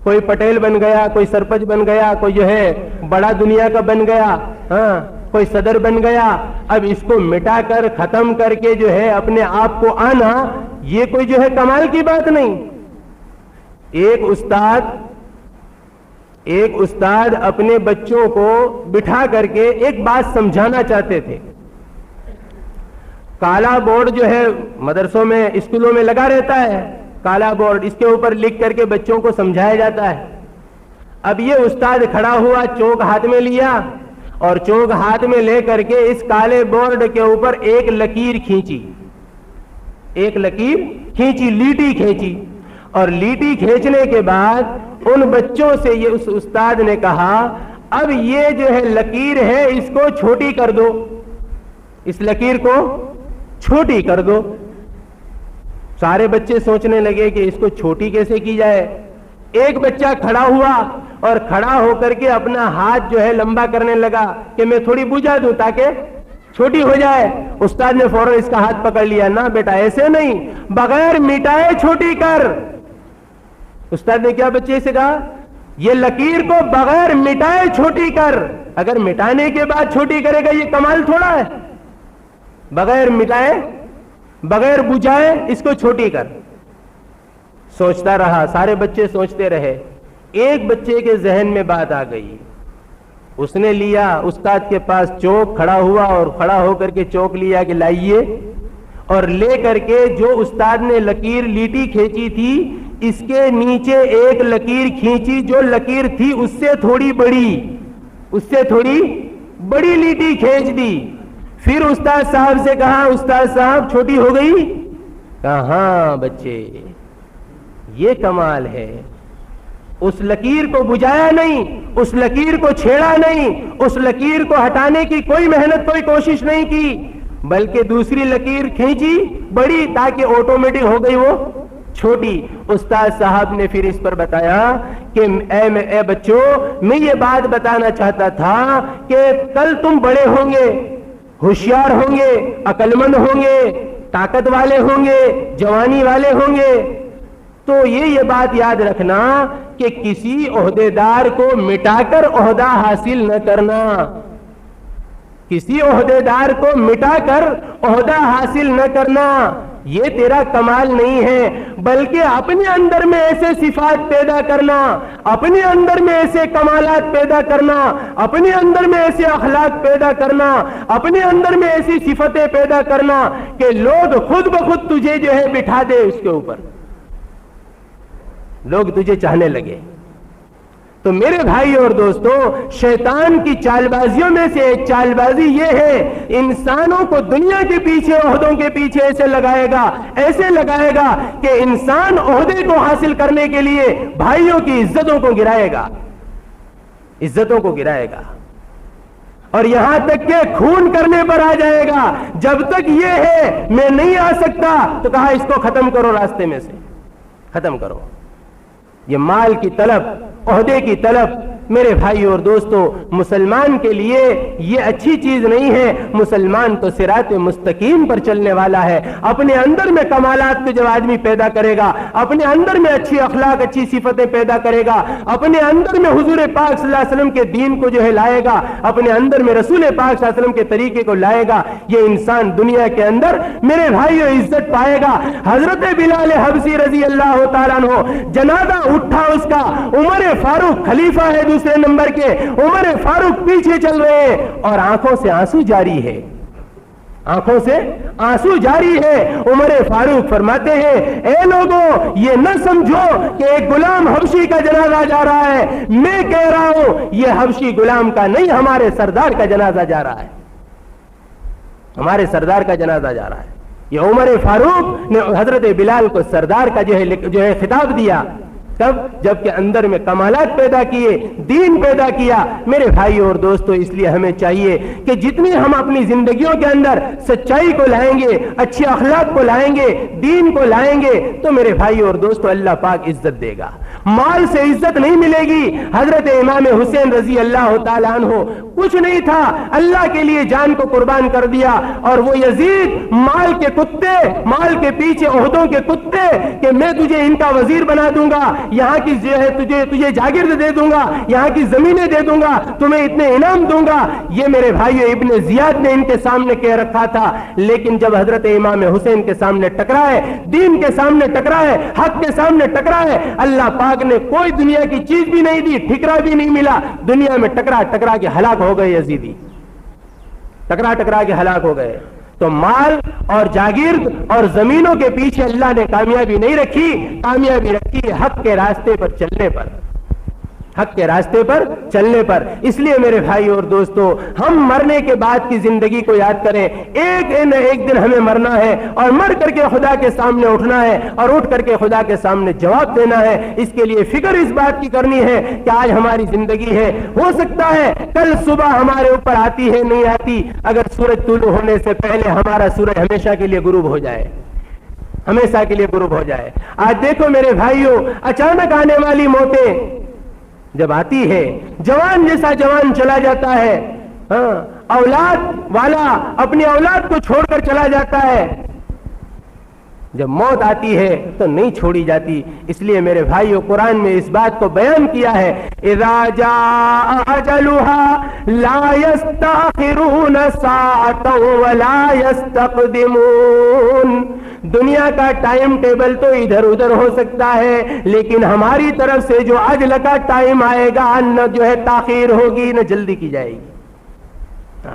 کوئی پٹیل بن گیا, کوئی سرپنچ بن گیا, کوئی جو ہے بڑا دنیا کا بن گیا, ہاں کوئی صدر بن گیا. اب اس کو مٹا کر ختم کر کے جو ہے اپنے آپ کو آنا, یہ کوئی جو ہے کمال کی بات نہیں. ایک استاد اپنے بچوں کو بٹھا کر کے ایک بات سمجھانا چاہتے تھے. کالا بورڈ جو ہے مدرسوں میں اسکولوں میں لگا رہتا ہے, کالا بورڈ, اس کے اوپر لکھ کر کے بچوں کو سمجھایا جاتا ہے. اب یہ استاد کھڑا ہوا, چوک ہاتھ میں لیا اور چوک ہاتھ میں لے کر کے اس کالے بورڈ کے اوپر ایک لکیر کھینچی, لیٹی کھینچی, اور لیٹی کھینچنے کے بعد ان بچوں سے یہ اس استاد نے کہا اب یہ جو ہے لکیر ہے اس کو چھوٹی کر دو, اس لکیر کو چھوٹی کر دو. سارے بچے سوچنے لگے کہ اس کو چھوٹی کیسے کی جائے. ایک بچہ کھڑا ہوا اور کھڑا ہو کر کے اپنا ہاتھ جو ہے لمبا کرنے لگا کہ میں تھوڑی بجھا دوں تاکہ چھوٹی ہو جائے. استاد نے فوراً اس کا ہاتھ پکڑ لیا, نہ بیٹا ایسے نہیں, بغیر مٹائے چھوٹی کر. استاد نے کیا بچے سے کہا, یہ لکیر کو بغیر مٹائے چھوٹی کر. اگر مٹانے کے بعد چھوٹی کرے گا یہ کمال تھوڑا ہے. بغیر مٹائے, بغیر بجھائے اس کو چھوٹی کر. سوچتا رہا, سارے بچے سوچتے رہے. ایک بچے کے ذہن میں بات آ گئی, اس نے لیا استاد کے پاس چوک, کھڑا ہوا اور کھڑا ہو کر کے چوک لیا کہ لائیے, اور لے کر کے جو استاد نے لکیر لیٹی کھینچی تھی اس کے نیچے ایک لکیر کھینچی, جو لکیر تھی اس سے تھوڑی بڑی لیٹی کھینچ دی. پھر استاد صاحب سے کہا, استاد صاحب چھوٹی ہو گئی؟ کہا ہاں بچے, یہ کمال ہے. اس لکیر کو بجھایا نہیں, اس لکیر کو چھیڑا نہیں, اس لکیر کو ہٹانے کی کوئی محنت, کوئی کوشش نہیں کی, بلکہ دوسری لکیر کھینچی بڑی تاکہ آٹومیٹک ہو گئی وہ چھوٹی. استاد صاحب نے پھر اس پر بتایا کہ اے بچوں, میں یہ بات بتانا چاہتا تھا کہ کل تم بڑے ہوں گے, ہوشیار ہوں گے, عقل مند ہوں گے, طاقت والے ہوں گے, جوانی والے ہوں گے, تو یہ بات یاد رکھنا کہ کسی عہدیدار کو مٹا کر عہدہ حاصل نہ کرنا. کسی عہدیدار کو مٹا کر عہدہ حاصل نہ کرنا, یہ تیرا کمال نہیں ہے, بلکہ اپنے اندر میں ایسے صفات پیدا کرنا, اپنے اندر میں ایسے کمالات پیدا کرنا, اپنے اندر میں ایسے اخلاق پیدا کرنا, اپنے اندر میں ایسی صفتیں پیدا کرنا کہ لوگ خود بخود تجھے جو ہے بٹھا دے اس کے اوپر, لوگ تجھے چاہنے لگے. تو میرے بھائی اور دوستو, شیطان کی چال بازیوں میں سے ایک چال بازی یہ ہے, انسانوں کو دنیا کے پیچھے, عہدوں کے پیچھے ایسے لگائے گا کہ انسان عہدے کو حاصل کرنے کے لیے بھائیوں کی عزتوں کو گرائے گا, اور یہاں تک کہ خون کرنے پر آ جائے گا. جب تک یہ ہے میں نہیں آ سکتا, تو کہا اس کو ختم کرو, راستے میں سے ختم کرو. یہ مال کی طلب, عہدے کی طلب, میرے بھائی اور دوستو, مسلمان کے لیے یہ اچھی چیز نہیں ہے. مسلمان تو صراط مستقیم پر چلنے والا ہے. اپنے اندر میں کمالات کو جب آدمی پیدا کرے گا, اپنے اندر میں اچھی اخلاق, اچھی صفتیں پیدا کرے گا, اپنے اندر میں حضور پاک صلی اللہ علیہ وسلم کے دین کو جو ہے لائے گا, اپنے اندر میں رسول پاک صلی اللہ علیہ وسلم کے طریقے کو لائے گا, یہ انسان دنیا کے اندر میرے بھائیو عزت پائے گا. حضرت بلال حبشی رضی اللہ تعالیٰ عنہ, جنازہ اٹھا اس کا, عمر فاروق خلیفہ ہے دوسرے نمبر کے, عمر فاروق پیچھے چل رہے ہیں اور آنکھوں سے آنسو جاری ہے, آنکھوں سے آنسو جاری ہے. عمر فاروق فرماتے ہیں, اے لوگوں یہ نہ سمجھو کہ ایک غلام حبشی کا جنازہ جا رہا ہے, میں کہہ رہا ہوں یہ حبشی غلام کا نہیں, ہمارے سردار کا جنازہ جا رہا ہے, ہمارے سردار کا جنازہ جا رہا ہے. یہ عمر فاروق نے حضرت بلال کو سردار کا جو ہے خطاب دیا. تب جب کہ اندر میں کمالات پیدا کیے, دین پیدا کیا. میرے بھائی اور دوستو, اس لیے ہمیں چاہیے کہ جتنی ہم اپنی زندگیوں کے اندر سچائی کو لائیں گے, اچھے اخلاق کو لائیں گے, دین کو لائیں گے, تو میرے بھائی اور دوستو اللہ پاک عزت دے گا. مال سے عزت نہیں ملے گی۔ حضرت امام حسین رضی اللہ تعالیٰ عنہ کچھ نہیں تھا، اللہ کے لیے جان کو قربان کر دیا، اور وہ یزید مال کے کتے، مال کے پیچھے عہدوں کے کتے، کہ میں تجھے ان کا وزیر بنا دوں گا، یہاں کی جو ہے تجھے جاگیرد دے دوں گا، یہاں کی زمینیں دے دوں گا، تمہیں اتنے انعام دوں گا، یہ میرے بھائیو ابن زیاد نے ان کے سامنے کہہ رکھا تھا۔ لیکن جب حضرت امام حسین کے سامنے ٹکرائے، دین کے سامنے ٹکرائے، حق کے سامنے ٹکرائے، اللہ پاک نے کوئی دنیا کی چیز بھی نہیں دی، ٹھکرا بھی نہیں ملا، دنیا میں ٹکرا کے ہلاک ہو گئے یزیدی، ٹکرا کے ہلاک ہو گئے۔ تو مال اور جاگیرد اور زمینوں کے پیچھے اللہ نے کامیابی نہیں رکھی، کامیابی رکھی حق کے راستے پر چلنے پر، حق کے راستے پر چلنے پر۔ اس لیے میرے بھائی اور دوستو، ہم مرنے کے بعد کی زندگی کو یاد کریں، ایک نہ ایک دن ہمیں مرنا ہے، اور مر کر کے خدا کے سامنے اٹھنا ہے، اور اٹھ کر کے خدا کے سامنے جواب دینا ہے۔ اس کے لیے فکر اس بات کی کرنی ہے کہ آج ہماری زندگی ہے، ہو سکتا ہے کل صبح ہمارے اوپر آتی ہے نہیں آتی، اگر سورج طلوع ہونے سے پہلے ہمارا سورج ہمیشہ کے لیے غروب ہو جائے، ہمیشہ کے لیے غروب ہو جائے۔ آج دیکھو میرے بھائیوں، اچانک آنے والی موتیں جب آتی ہے، جوان جیسا جوان چلا جاتا ہے، اولاد والا اپنی اولاد کو چھوڑ کر چلا جاتا ہے، جب موت آتی ہے تو نہیں چھوڑی جاتی۔ اس لیے میرے بھائیو، قرآن میں اس بات کو بیان کیا ہے، اذا جاء اجلها لا يستأخرون ساعة ولا يستقدمون۔ دنیا کا ٹائم ٹیبل تو ادھر ادھر ہو سکتا ہے، لیکن ہماری طرف سے جو اجل کا ٹائم آئے گا، نہ جو ہے تاخیر ہوگی نہ جلدی کی جائے گی،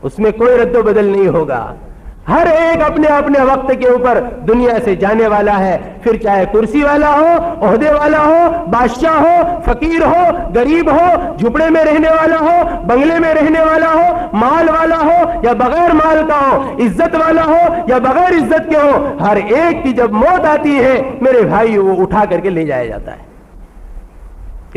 اس میں کوئی رد و بدل نہیں ہوگا۔ ہر ایک اپنے اپنے وقت کے اوپر دنیا سے جانے والا ہے، پھر چاہے کرسی والا ہو، عہدے والا ہو، بادشاہ ہو، فقیر ہو، غریب ہو، جھپڑے میں رہنے والا ہو، بنگلے میں رہنے والا ہو، مال والا ہو یا بغیر مال کا ہو، عزت والا ہو یا بغیر عزت کے ہو، ہر ایک کی جب موت آتی ہے میرے بھائی، وہ اٹھا کر کے لے جایا جاتا ہے۔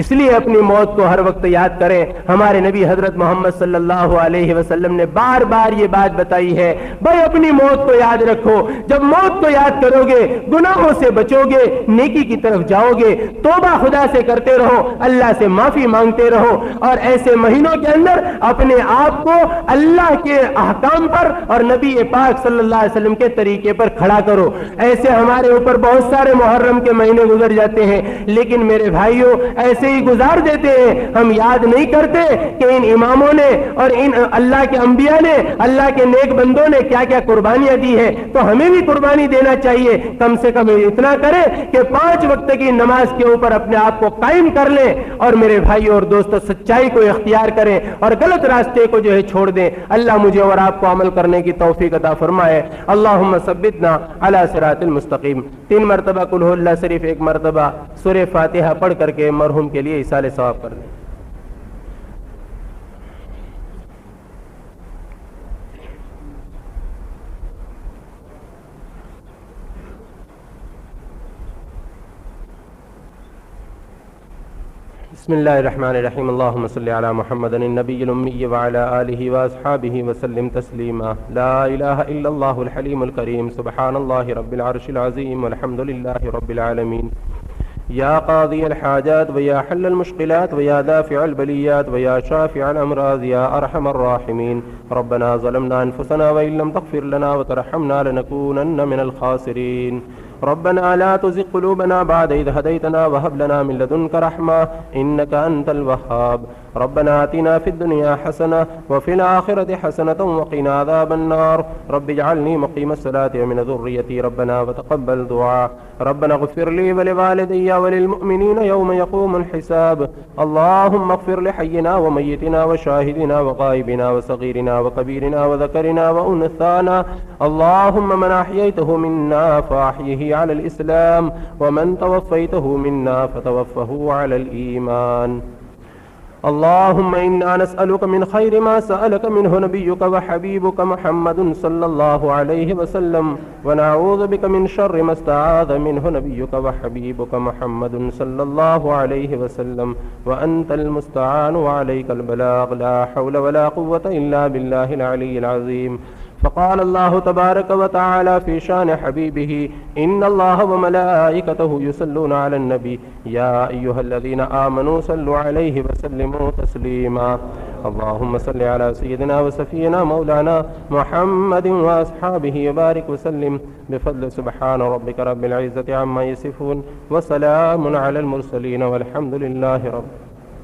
اس لیے اپنی موت کو ہر وقت یاد کریں۔ ہمارے نبی حضرت محمد صلی اللہ علیہ وسلم نے بار بار یہ بات بتائی ہے، بھائی اپنی موت کو یاد رکھو۔ جب موت کو یاد کرو گے، گناہوں سے بچو گے، نیکی کی طرف جاؤ گے، توبہ خدا سے کرتے رہو، اللہ سے معافی مانگتے رہو، اور ایسے مہینوں کے اندر اپنے آپ کو اللہ کے احکام پر اور نبی پاک صلی اللہ علیہ وسلم کے طریقے پر کھڑا کرو۔ ایسے ہمارے اوپر بہت سارے محرم کے مہینے گزر جاتے ہیں، لیکن میرے بھائیوں ایسے ہی گزار دیتے ہیں، ہم یاد نہیں کرتے کہ ان اماموں نے اور ان اللہ کے انبیاء نے، اللہ کے نیک بندوں نے کیا کیا قربانیاں دی ہیں۔ تو ہمیں بھی قربانی دینا چاہیے، کم سے کم اتنا کریں کہ 5 وقت کی نماز کے اوپر اپنے آپ کو قائم کر لیں، اور میرے بھائیوں اور دوستوں سچائی کو اختیار کریں اور غلط راستے کو جو ہے چھوڑ دیں۔ اللہ مجھے اور آپ کو عمل کرنے کی توفیق عطا فرمائے۔ اللہم ثبتنا علی صراط المستقیم۔ 3 مرتبہ قل هو اللہ شریف، 1 مرتبہ سورہ فاتحہ پڑھ کر کے مرحوم کے لیے ایصال ثواب کر دیں۔ بسم اللہ الرحمن الرحیم، اللہم صلی علی محمد النبی الامی وعلی آلہ واصحابہ وسلم تسلیما۔ لا الہ الا اللہ الحلیم الکریم، سبحان اللہ رب العرش العظیم، والحمد للہ رب العالمین۔ یا قاضی الحاجات ویا حل المشکلات ویا دافع البلیات ویا شافع الامراض یا ارحم الراحمین۔ ربنا ظلمنا انفسنا وان لم تغفر لنا وترحمنا لنکونن من الخاسرین۔ ربنا لا تزغ قلوبنا بعد إذ هديتنا وهب لنا من لدنك رحمة إنك أنت الوهاب۔ ربنا آتنا في الدنيا حسنة وفي الآخرة حسنة وقنا عذاب النار۔ رب اجعلني مقيم الصلاة ومن ذريتي ربنا وتقبل دعاء۔ ربنا اغفر لي ولوالدي وللمؤمنين يوم يقوم الحساب۔ اللهم اغفر لحينا وميتنا وشاهدنا وغائبنا وصغيرنا وكبيرنا وذكرنا وأنثانا، اللهم من أحييته منا فأحيه على الإسلام ومن توفيته منا فتوفه على الإيمان۔ اللهم إنا نسألك من خير ما سألك منه نبيك وحبيبك محمد صلى الله عليه وسلم، ونعوذ بك من شر ما استعاذ منه نبيك وحبيبك محمد صلى الله عليه وسلم، وأنت المستعان وعليك البلاغ، لا حول ولا قوة إلا بالله العلي العظيم۔ فقال الله تبارك وتعالى في شان حبيبه إن الله وملائكته يصلون على النبي يا أيها الذين آمنوا صلوا عليه وسلموا تسليما اللهم صل على سيدنا وسفينا مولانا محمد وأصحابه وبارك وسلم بفضل سبحان ربك رب العزة عما يصفون وسلام على المرسلين والحمد لله رب